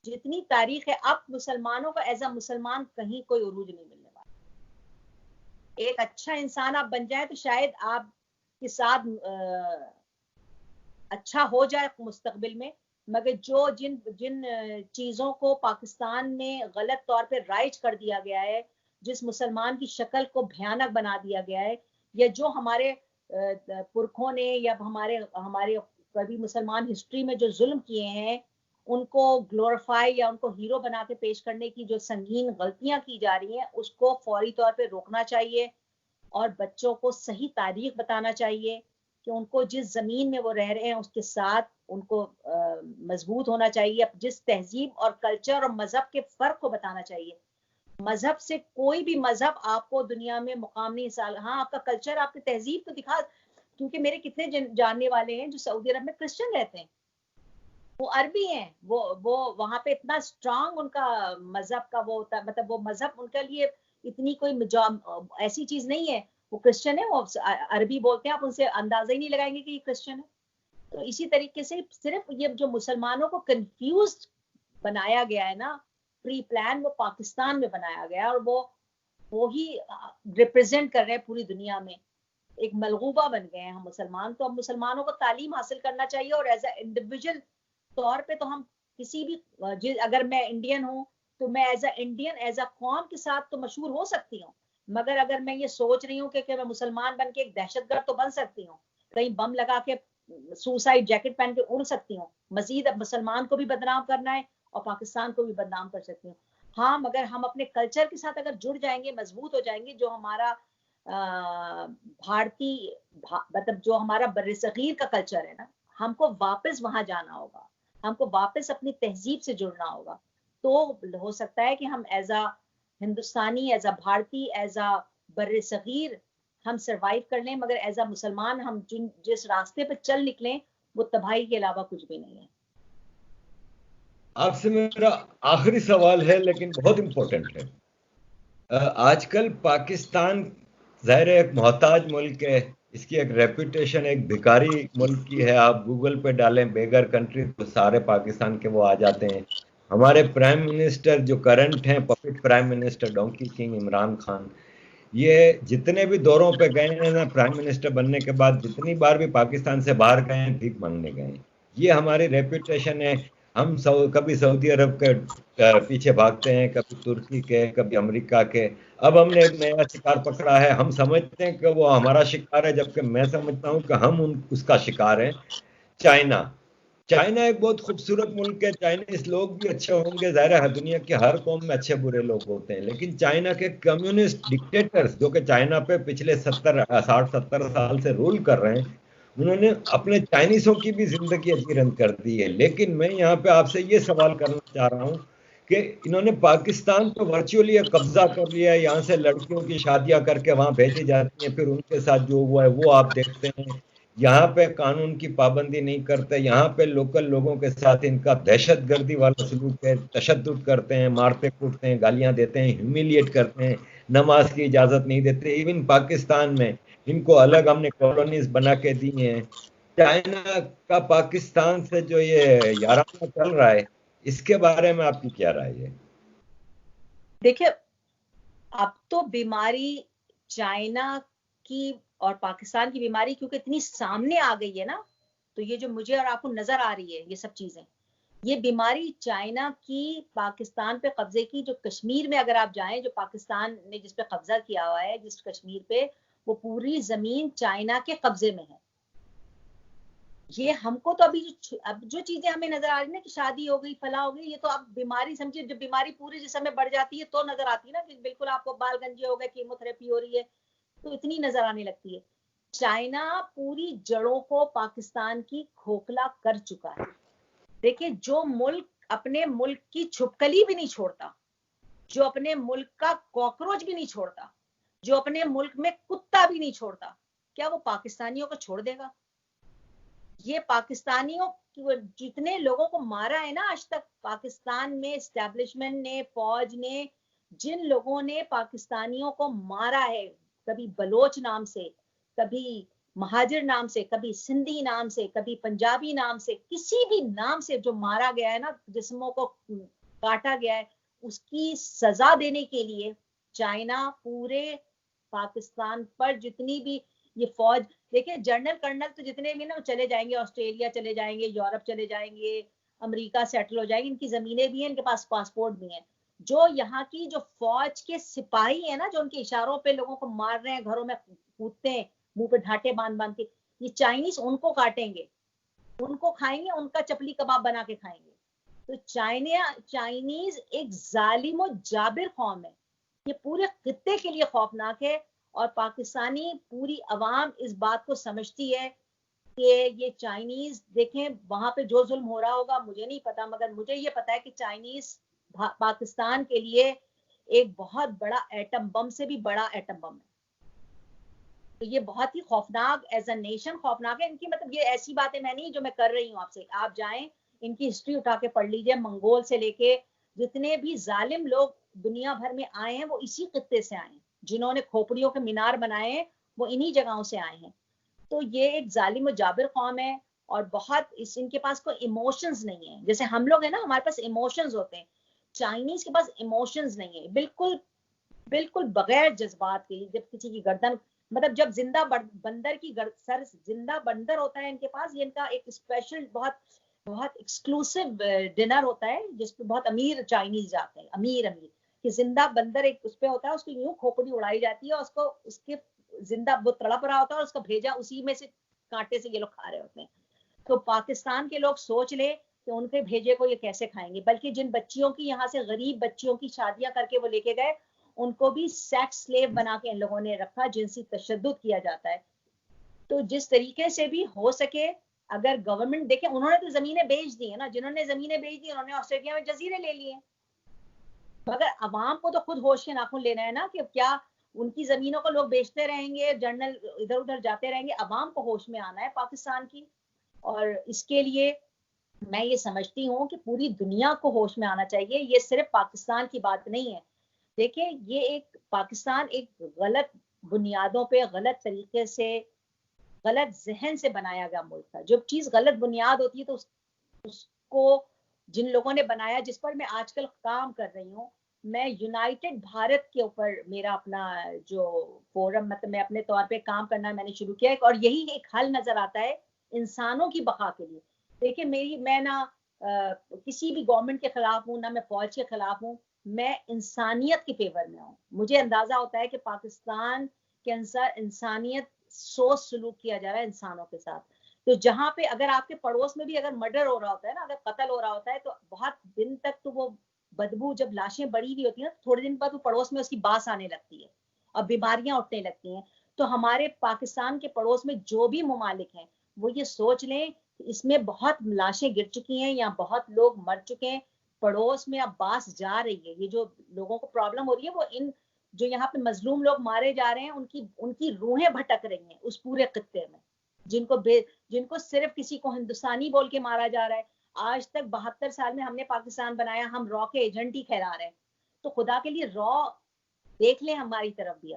जितनी तारीख है, अब मुसलमानों का एज अ मुसलमान कहीं कोई उरूज नहीं मिलने वाला। एक अच्छा इंसान आप बन जाए तो शायद आपके साथ अच्छा हो जाए मुस्तकबिल में, मगर जो जिन जिन चीजों को पाकिस्तान में गलत तौर पे राइज कर दिया गया है, जिस मुसलमान की शक्ल को भयानक बना दिया गया है, या जो हमारे पुरखों ने या हमारे हमारे कभी मुसलमान हिस्ट्री में जो जुल्म किए हैं, उनको ग्लोरीफाई या उनको हीरो बना के पेश करने की जो संगीन गलतियां की जा रही हैं, उसको फौरी तौर पे रोकना चाहिए, और बच्चों को सही तारीख बताना चाहिए कि उनको जिस जमीन में वो रह रहे हैं उसके साथ उनको मजबूत होना चाहिए। जिस तहजीब और कल्चर और मजहब के फर्क को बताना चाहिए। मजहब से कोई भी मजहब आपको दुनिया में मुकाम नहीं साल, हाँ, आपका कल्चर, आपकी तहजीब तो दिखा। क्योंकि मेरे कितने जानने वाले हैं जो सऊदी अरब में क्रिश्चियन रहते हैं, वो अरबी हैं, वो वहां पे इतना स्ट्रांग उनका मजहब का वो होता है, मतलब वो मजहब उनके लिए इतनी कोई ऐसी चीज नहीं है। वो क्रिश्चियन है, वो अरबी बोलते हैं, आप उनसे अंदाजा ही नहीं लगाएंगे कि ये क्रिश्चियन है। तो इसी तरीके से सिर्फ ये जो मुसलमानों को कंफ्यूज बनाया गया है ना, प्री प्लान, वो पाकिस्तान में बनाया गया, और वो ही रिप्रेजेंट कर रहे हैं पूरी दुनिया में। एक मलगूबा बन गए हैं हम मुसलमान। तो अब मुसलमानों को तालीम हासिल करना चाहिए, और एज ए इंडिविजुअल तौर पे तो हम किसी भी, अगर मैं इंडियन हूँ तो मैं as a Indian, as a कौम के साथ तो मशहूर हो सकती हूँ, मगर अगर मैं ये सोच रही हूँ कि मैं मुसलमान बन के एक दहशतगर्द तो बन सकती हूँ, कहीं बम लगा के सुसाइड जैकेट पहन के उड़ सकती हूँ, मजीद अब मुसलमान को भी बदनाम करना है और पाकिस्तान को भी बदनाम कर सकती हूँ। हाँ, मगर हम अपने कल्चर के साथ अगर जुड़ जाएंगे, मजबूत हो जाएंगे, जो हमारा भारतीय मतलब जो हमारा बर्रसगीर का कल्चर है ना, हमको वापस वहां जाना होगा, हमको वापस अपनी तहजीब से जुड़ना होगा। तो हो सकता है कि हम as a Hindustani, as a भारतीय, एज अ बर्रसगीर हम सरवाइव कर लें, मगर एज अ मुसलमान हम जिस रास्ते पर चल निकलें, वो तबाही के अलावा कुछ भी नहीं है। आपसे मेरा आखिरी सवाल है, लेकिन बहुत इंपॉर्टेंट है। आजकल पाकिस्तान ज़ाहिर है एक मोहताज मुल्क है, इसकी एक रेपुटेशन एक भिखारी मुल्क की है। आप गूगल पे डालें बेगर कंट्री तो सारे पाकिस्तान के वो आ जाते हैं। हमारे प्राइम मिनिस्टर जो करंट हैं, puppet prime minister donkey king Imran Khan, ये जितने भी दौरों पे गए हैं ना प्राइम मिनिस्टर बनने के बाद, जितनी बार भी पाकिस्तान से बाहर गए हैं भीख मांगने गए हैं। ये हमारी रेपुटेशन है। हम कभी सऊदी अरब के पीछे भागते हैं, कभी तुर्की के, कभी अमेरिका के। अब हमने एक नया शिकार पकड़ा है, हम समझते हैं कि वो हमारा शिकार है, जबकि मैं समझता हूँ कि हम उसका शिकार हैं। चाइना। चाइना एक बहुत खूबसूरत मुल्क है, चाइनीज लोग भी अच्छे होंगे, जाहिर है दुनिया की हर कौम में अच्छे बुरे लोग होते हैं, लेकिन चाइना के कम्युनिस्ट डिक्टेटर्स जो कि चाइना पे पिछले 60 60 70 साल से रूल कर रहे हैं, उन्होंने अपने चाइनीजों की भी जिंदगी अजीरन कर दी है। लेकिन मैं यहाँ पे आपसे ये सवाल करना चाह रहा हूँ कि इन्होंने पाकिस्तान पर वर्चुअली कब्जा कर लिया है। यहाँ से लड़कियों की शादियां करके वहां भेजी जाती हैं, फिर उनके साथ जो हुआ है वो आप देखते हैं। यहाँ पे कानून की पाबंदी नहीं करते, यहाँ पे लोकल लोगों के साथ इनका दहशतगर्दी वाला सलूक है, तशद्दुद करते हैं, मारते कूटते हैं, गालियां देते हैं, ह्यूमिलिएट करते हैं, नमाज की इजाजत नहीं देते। इवन पाकिस्तान में इनको अलग हमने कॉलोनीज बना के दी हैं। चाइना का पाकिस्तान से जो ये याराना चल रहा है, इसके बारे में आपकी क्या राय है? देखिए, अब तो बीमारी चाइना की और पाकिस्तान की बीमारी क्योंकि इतनी सामने आ गई है ना, तो ये जो मुझे और आपको नजर आ रही है ये सब चीजें, ये बीमारी चाइना की पाकिस्तान पे कब्जे की, जो कश्मीर में अगर आप जाएं, जो पाकिस्तान ने जिस पे कब्जा किया हुआ है, जिस कश्मीर पे, वो पूरी जमीन चाइना के कब्जे में है। ये हमको तो अभी अब जो चीजें हमें नजर आ रही ना कि शादी हो गई, फला हो गई, ये तो अब बीमारी समझिए, जब बीमारी पूरे जिस्म में बढ़ जाती है तो नजर आती है ना, कि बिल्कुल आपको बाल गंजे हो गए, कीमोथेरेपी हो रही है, तो इतनी नजर आने लगती है। चाइना पूरी जड़ों को पाकिस्तान की खोखला कर चुका है। देखिए, जो मुल्क अपने मुल्क की छुपकली भी नहीं छोड़ता, जो अपने मुल्क का कॉकरोच भी नहीं छोड़ता, जो अपने मुल्क में कुत्ता भी नहीं छोड़ता, क्या वो पाकिस्तानियों को छोड़ देगा? ये पाकिस्तानियों जितने लोगों को मारा है ना आज तक पाकिस्तान में, एस्टेब्लिशमेंट ने, फौज ने, जिन लोगों ने पाकिस्तानियों को मारा है, कभी बलोच नाम से, कभी महाजिर नाम से, कभी सिंधी नाम से, कभी पंजाबी नाम से, किसी भी नाम से जो मारा गया है ना, जिस्मों को काटा गया है, उसकी सजा देने के लिए चाइना पूरे पाकिस्तान पर जितनी भी ये फौज, देखिए जनरल कर्नल तो जितने भी ना वो चले जाएंगे, ऑस्ट्रेलिया चले जाएंगे, यूरोप चले जाएंगे, अमेरिका सेटल हो जाएंगे, इनकी जमीनें भी हैं, इनके पास पासपोर्ट भी हैं। जो यहाँ की जो फौज के सिपाही है ना, जो उनके इशारों पे लोगों को मार रहे हैं, घरों में कूदते हैं मुंह पे ढाटे बांध बांध के, ये चाइनीज उनको काटेंगे, उनको खाएंगे, उनका चपली कबाब बना के खाएंगे। तो चाइनीज एक जालिम और जाबिर कौम है, ये पूरे खित्ते के लिए खौफनाक है। और पाकिस्तानी पूरी अवाम इस बात को समझती है कि ये चाइनीज, देखें वहां पे जो जुल्म हो रहा होगा मुझे नहीं पता, मगर मुझे ये पता है कि चाइनीज पाकिस्तान के लिए एक बहुत बड़ा एटम बम से भी बड़ा एटम बम है। तो ये बहुत ही खौफनाक, एज अ नेशन खौफनाक है इनकी। मतलब ये ऐसी बातें मैं नहीं जो मैं कर रही हूँ आपसे, आप जाएं इनकी हिस्ट्री उठा के पढ़ लीजिए, मंगोल से लेके जितने भी जालिम लोग दुनिया भर में आए हैं वो इसी खित्ते से आए हैं, जिन्होंने खोपड़ियों के मीनार बनाए हैं वो इन्हीं जगहों से आए हैं। तो ये एक जालिम और जाबिर कौम है, और बहुत इनके पास कोई इमोशंस नहीं है, जैसे हम लोग है ना हमारे पास इमोशंस होते हैं, चाइनीज के पास इमोशंस नहीं है, बिल्कुल बिल्कुल बगैर जज्बात के। जब किसी की गर्दन, मतलब जब जिंदा बंदर की सर जिंदा बंदर होता है इनके पास, ये इनका एक स्पेशल बहुत बहुत एक्सक्लूसिव डिनर होता है जिसपे बहुत अमीर चाइनीज जाते हैं, अमीर अमीर, कि जिंदा बंदर एक उस पे होता है, उसकी यूं खोपड़ी उड़ाई जाती है और उसको उसके जिंदा वो तड़प रहा होता है और उसका भेजा उसी में से कांटे से ये लोग खा रहे होते हैं। तो पाकिस्तान के लोग सोच ले कि उनके भेजे को ये कैसे खाएंगे, बल्कि जिन बच्चियों की यहाँ से गरीब बच्चियों की शादियां करके वो लेके गए, उनको भी सेक्स स्लेव बना के इन लोगों ने रखा, जिनसी तशद्दुद किया जाता है। तो जिस तरीके से भी हो सके, अगर गवर्नमेंट देखे, उन्होंने तो जमीनें बेच दी है ना, जिन्होंने जमीनें बेच दी उन्होंने ऑस्ट्रेलिया में जजीरे ले लिए, मगर अवाम को तो खुद होश के नाखून लेना है ना, कि क्या उनकी जमीनों को लोग बेचते रहेंगे, जर्नल इधर उधर जाते रहेंगे, अवाम को होश में आना है पाकिस्तान की। और इसके लिए मैं ये समझती हूँ कि पूरी दुनिया को होश में आना चाहिए, ये सिर्फ पाकिस्तान की बात नहीं है। देखिए, ये एक पाकिस्तान एक गलत बुनियादों पे, गलत तरीके से, गलत ज़हन से बनाया गया मुल्क था। जब चीज़ गलत बुनियाद होती है तो उसको जिन लोगों ने बनाया, जिस पर मैं आजकल काम कर रही हूँ, मैं यूनाइटेड भारत के ऊपर मेरा अपना जो फोरम, मतलब मैं अपने तौर पे काम करना मैंने शुरू किया है, और यही एक हल नजर आता है इंसानों की बका के लिए। देखिए, मैं ना किसी भी गवर्नमेंट के खिलाफ हूँ, ना मैं फौज के खिलाफ हूँ, मैं इंसानियत के फेवर में हूँ। मुझे अंदाजा होता है कि पाकिस्तान के अंदर इंसानियत सोच सलूक किया जा रहा है इंसानों के साथ। तो जहाँ पे अगर आपके पड़ोस में भी अगर मर्डर हो रहा होता है ना, अगर कत्ल हो रहा होता है, तो बहुत दिन तक तो वो बदबू, जब लाशें बड़ी हुई होती है ना, थोड़े दिन बाद वो पड़ोस में उसकी बास आने लगती है और बीमारियां उठने लगती हैं। तो हमारे पाकिस्तान के पड़ोस में जो भी ममालिक हैं, वो ये सोच लें कि इसमें बहुत लाशें गिर चुकी हैं या बहुत लोग मर चुके हैं, पड़ोस में अब बास जा रही है। ये जो लोगों को प्रॉब्लम हो रही है, वो इन जो यहाँ पे मजलूम लोग मारे जा रहे हैं, उनकी उनकी रूहें भटक रही हैं उस पूरे खित्ते में, जिनको जिनको सिर्फ किसी को हिंदुस्तानी बोल के मारा जा रहा है। आज तक 72 साल में हमने पाकिस्तान बनाया, हम रॉ के एजेंट ही ठहरा रहे हैं। तो खुदा के लिए रॉ देख लें हमारी तरफ भी।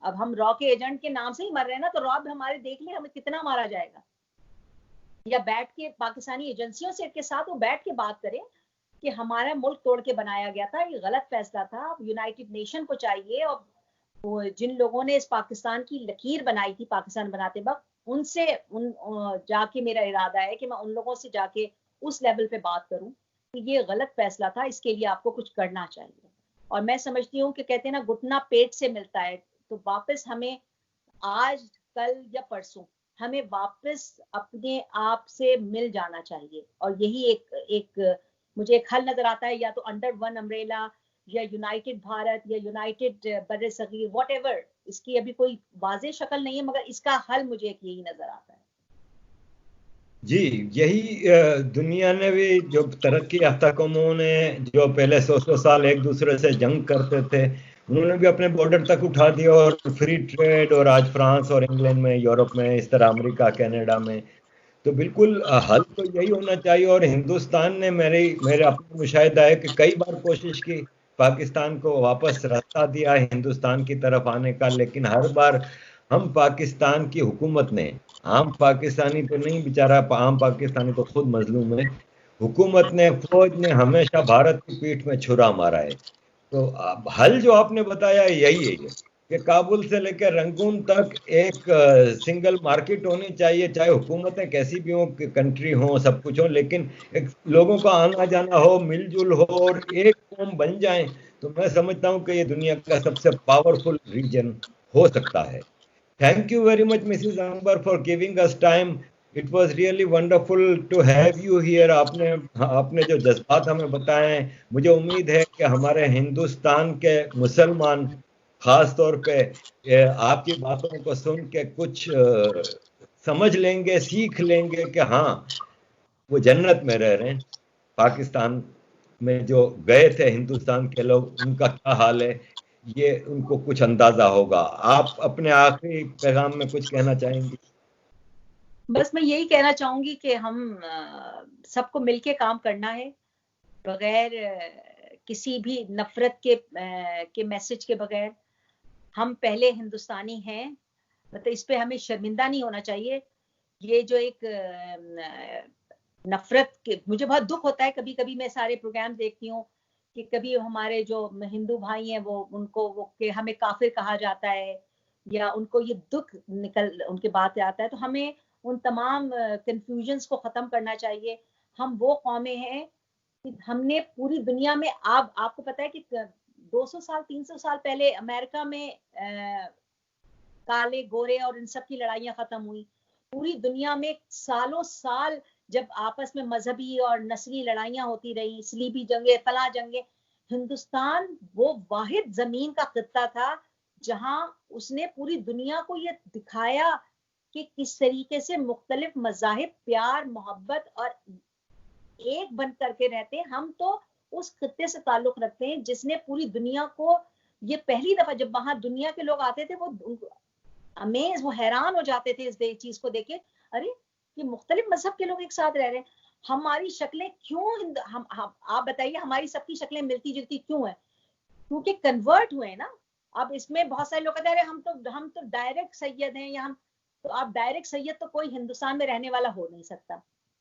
अब हम रॉ के एजेंट के नाम से ही मर रहे हैं ना, तो रॉ भी हमारे देख लें, हमें कितना मारा जाएगा। या बैठ के पाकिस्तानी एजेंसियों से के साथ वो बैठ के बात करें कि हमारा मुल्क तोड़ के बनाया गया था, ये गलत फैसला था। यूनाइटेड नेशन को चाहिए, और वो जिन लोगों ने इस पाकिस्तान की लकीर बनाई थी पाकिस्तान बनाते वक्त, उनसे जाके मेरा इरादा है कि मैं उन लोगों से जाके उस लेवल पे बात करूं कि ये गलत फैसला था, इसके लिए आपको कुछ करना चाहिए। और मैं समझती हूँ कि कहते हैं ना, घुटना पेट से मिलता है, तो वापस हमें आज, कल या परसों हमें वापस अपने आप से मिल जाना चाहिए। और यही एक मुझे एक हल नजर आता है, या तो अंडर वन अम्ब्रेला, या यूनाइटेड भारत, या यूनाइटेड बर्रे सगीर, वॉट एवर। इसकी अभी कोई वाज़ेह शक्ल नहीं है, मगर इसका हल मुझे एक यही नजर आता है। जी, यही दुनिया ने भी, जो तरक्की याफ्ता कौमों ने जो पहले 100 साल एक दूसरे से जंग करते थे, उन्होंने भी अपने बॉर्डर तक उठा दिया, और फ्री ट्रेड, और आज फ्रांस और इंग्लैंड में, यूरोप में, इस तरह अमेरिका, कनाडा में। तो बिल्कुल हल तो यही होना चाहिए। और हिंदुस्तान ने, मेरे अपना मुशाहिदा है कि कई बार कोशिश की पाकिस्तान को वापस रास्ता दिया हिंदुस्तान की तरफ आने का, लेकिन हर बार हम पाकिस्तान की हुकूमत ने, आम पाकिस्तानी तो नहीं बेचारा, आम पाकिस्तानी तो खुद मजलूम है, हुकूमत ने, फौज ने हमेशा भारत की पीठ में छुरा मारा है। तो अब हल जो आपने बताया यही है कि काबुल से लेकर रंगून तक एक सिंगल मार्केट होनी चाहिए, चाहे हुकूमतें कैसी भी हो, कंट्री हो, सब कुछ हो, लेकिन एक लोगों का आना जाना हो, मिलजुल हो, और एक कौम बन जाए, तो मैं समझता हूँ कि ये दुनिया का सबसे पावरफुल रीजन हो सकता है। Thank you very much, Mrs. Amber, for giving us time. It was really wonderful to have you here. आपने जो जज्बात हमें बताए हैं, मुझे उम्मीद है कि हमारे हिंदुस्तान के मुसलमान खास तौर पे आपकी बातों को सुन के कुछ समझ लेंगे, सीख लेंगे कि हाँ, वो जन्नत में रह रहे हैं। पाकिस्तान में जो गए थे हिंदुस्तान के लोग, उनका क्या हाल है, ये उनको कुछ अंदाजा होगा। आप अपने आखिरी पैगाम में कुछ कहना चाहेंगे? बस मैं यही कहना चाहूंगी कि हम सबको मिलके काम करना है, बगैर किसी भी नफरत के मैसेज के बगैर। हम पहले हिंदुस्तानी हैं, मतलब इस पे हमें शर्मिंदा नहीं होना चाहिए। ये जो एक नफरत के, मुझे बहुत दुख होता है, कभी कभी मैं सारे प्रोग्राम देखती हूँ कि कभी हमारे जो हिंदू भाई हैं, वो उनको वो कि हमें काफिर कहा जाता है, या उनको ये दुख निकल उनके बात आता है। तो हमें उन तमाम कंफ्यूजन्स को खत्म करना चाहिए। हम वो कौमें हैं कि हमने पूरी दुनिया में, आपको पता है कि 200 साल 300 साल पहले अमेरिका में काले गोरे और इन सब की लड़ाइयां खत्म हुई। पूरी दुनिया में सालों साल जब आपस में मजहबी और नस्ली लड़ाइयां होती रही, सलीबी जंगे, फला जंगे, हिंदुस्तान वो वाहिद जमीन का खित्ता था जहां उसने पूरी दुनिया को ये दिखाया कि किस तरीके से मुख्तलिफ मज़ाहिब प्यार मोहब्बत और एक बन करके रहते हैं। हम तो उस खित्ते से ताल्लुक रखते हैं जिसने पूरी दुनिया को, ये पहली दफा जब वहां दुनिया के लोग आते थे, वो अमेज, वो हैरान हो जाते थे इस चीज को देखे, अरे ये मुख्तलिफ मजहब के लोग एक साथ रह रहे हैं। हमारी शक्लें क्यों हम आप बताइए, हमारी सबकी शक्लें मिलती जुलती क्यों है? क्योंकि कन्वर्ट हुए ना। अब इसमें बहुत सारे लोग कहते हैं हम तो डायरेक्ट सैयद हैं, या हम तो, आप डायरेक्ट सैयद तो कोई हिंदुस्तान में रहने वाला हो नहीं सकता।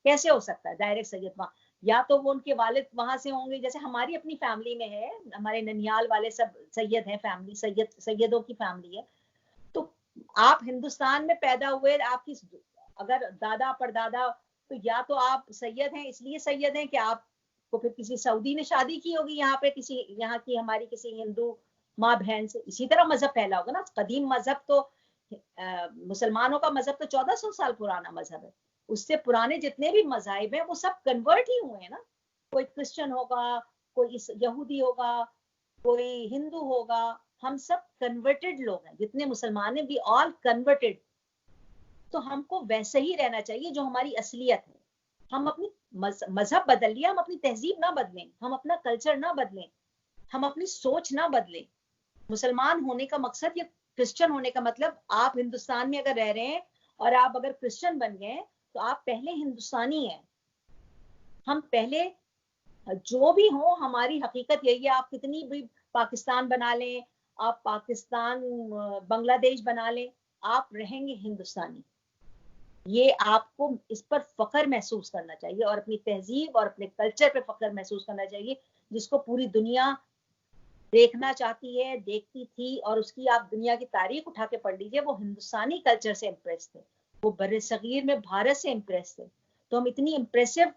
कैसे हो सकता है डायरेक्ट सैयद? वहां या तो वो उनके वालिद वहां से होंगे, जैसे हमारी अपनी फैमिली में है, हमारे ननियाल वाले सब सैयद हैं, फैमिली सैयदों की फैमिली है। तो आप हिंदुस्तान में पैदा हुए, आपकी अगर दादा परदादा, तो या तो आप सैयद हैं इसलिए सैयद हैं कि आपको फिर किसी सऊदी ने शादी की होगी यहाँ पे, किसी यहाँ की हमारी किसी हिंदू माँ बहन से। इसी तरह मजहब फैला होगा ना। कदीम मजहब तो मुसलमानों का मजहब तो 1400 साल पुराना मजहब है। उससे पुराने जितने भी मजहब हैं वो सब कन्वर्ट ही हुए हैं ना। कोई क्रिश्चियन होगा, कोई यहूदी होगा, कोई हिंदू होगा, हम सब कन्वर्टेड लोग हैं। जितने मुसलमान हैं, वी ऑल कन्वर्टेड। तो हमको वैसे ही रहना चाहिए जो हमारी असलियत है। हम अपनी मजहब बदल लिया, हम अपनी तहजीब ना बदलें, हम अपना कल्चर ना बदलें, हम अपनी सोच ना बदलें। मुसलमान होने का मकसद या क्रिश्चियन होने का मतलब, आप हिंदुस्तान में अगर रह रहे हैं और आप अगर क्रिश्चियन बन गए तो आप पहले हिंदुस्तानी हैं। हम पहले जो भी हो, हमारी हकीकत यही है। आप कितनी भी पाकिस्तान बना लें, आप पाकिस्तान बांग्लादेश बना लें, आप रहेंगे हिंदुस्तानी। ये आपको इस पर फख्र महसूस करना चाहिए, और अपनी तहजीब और अपने कल्चर पे फख्र महसूस करना चाहिए, जिसको पूरी दुनिया देखना चाहती है, देखती थी। और उसकी आप दुनिया की तारीख उठा के पढ़ लीजिए, वो हिंदुस्तानी कल्चर से इम्प्रेस थे, वो बड़े सगीर में भारत से इम्प्रेस थे। तो हम इतनी इम्प्रेसिव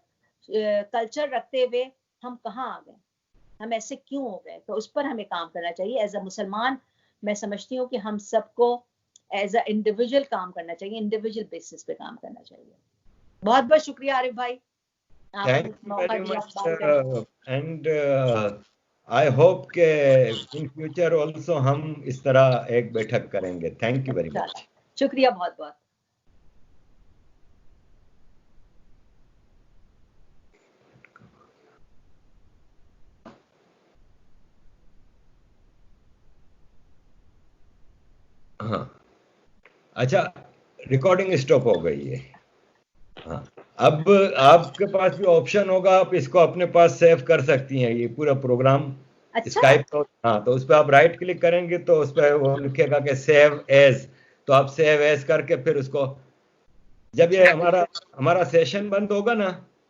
कल्चर रखते हुए हम कहाँ आ गए? हम ऐसे क्यों हो गए? तो उस पर हमें काम करना चाहिए। एज अ मुसलमान मैं समझती हूँ कि हम सबको एज अ इंडिविजुअल काम करना चाहिए, इंडिविजुअल बेसिस पे काम करना चाहिए। बहुत बहुत शुक्रिया आरिफ भाई, thank you very much, and I hope के इन फ्यूचर ऑल्सो हम इस तरह एक बैठक करेंगे। Thank you very much. शुक्रिया बहुत बहुत। हाँ, अच्छा, रिकॉर्डिंग स्टॉप हो गई है। हाँ, अब आपके पास भी ऑप्शन होगा, आप इसको अपने पास सेव कर सकती हैं, ये पूरा प्रोग्राम। अच्छा? स्काइप तो हाँ, तो उस पर आप राइट क्लिक करेंगे तो उस पर वो लिखेगा कि सेव एज, तो आप सेव एज करके फिर उसको, जब ये हमारा सेशन बंद होगा ना,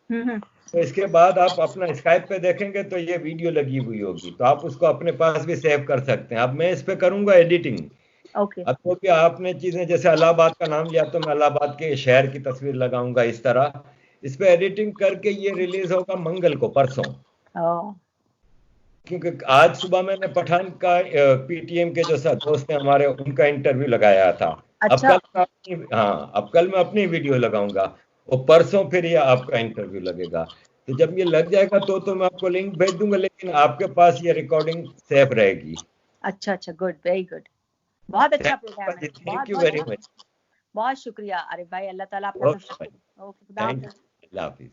तो इसके बाद आप अपना स्काइप पे देखेंगे तो ये वीडियो लगी हुई होगी, तो आप उसको अपने पास भी सेव कर सकते हैं। अब मैं इस पे करूंगा एडिटिंग। ओके। अब तो क्या आपने चीजें, जैसे इलाहाबाद का नाम लिया तो मैं इलाहाबाद के शहर की तस्वीर लगाऊंगा इस तरह। इस पे एडिटिंग करके ये रिलीज होगा मंगल को, परसों। क्योंकि आज सुबह मैंने पठान का पीटीएम के जो दोस्त हैं हमारे, उनका इंटरव्यू लगाया था। अच्छा। अब कल मैं अपनी वीडियो लगाऊंगा, और परसों फिर ये आपका इंटरव्यू लगेगा। तो जब ये लग जाएगा तो मैं आपको लिंक भेज दूंगा, लेकिन आपके पास ये रिकॉर्डिंग सेफ रहेगी। अच्छा अच्छा, गुड, वेरी गुड। बहुत अच्छा प्रोग्राम है। Thank you very much. बहुत शुक्रिया आरिफ भाई, अल्लाह ताला आपका। Okay, thank you, Allah Hafiz.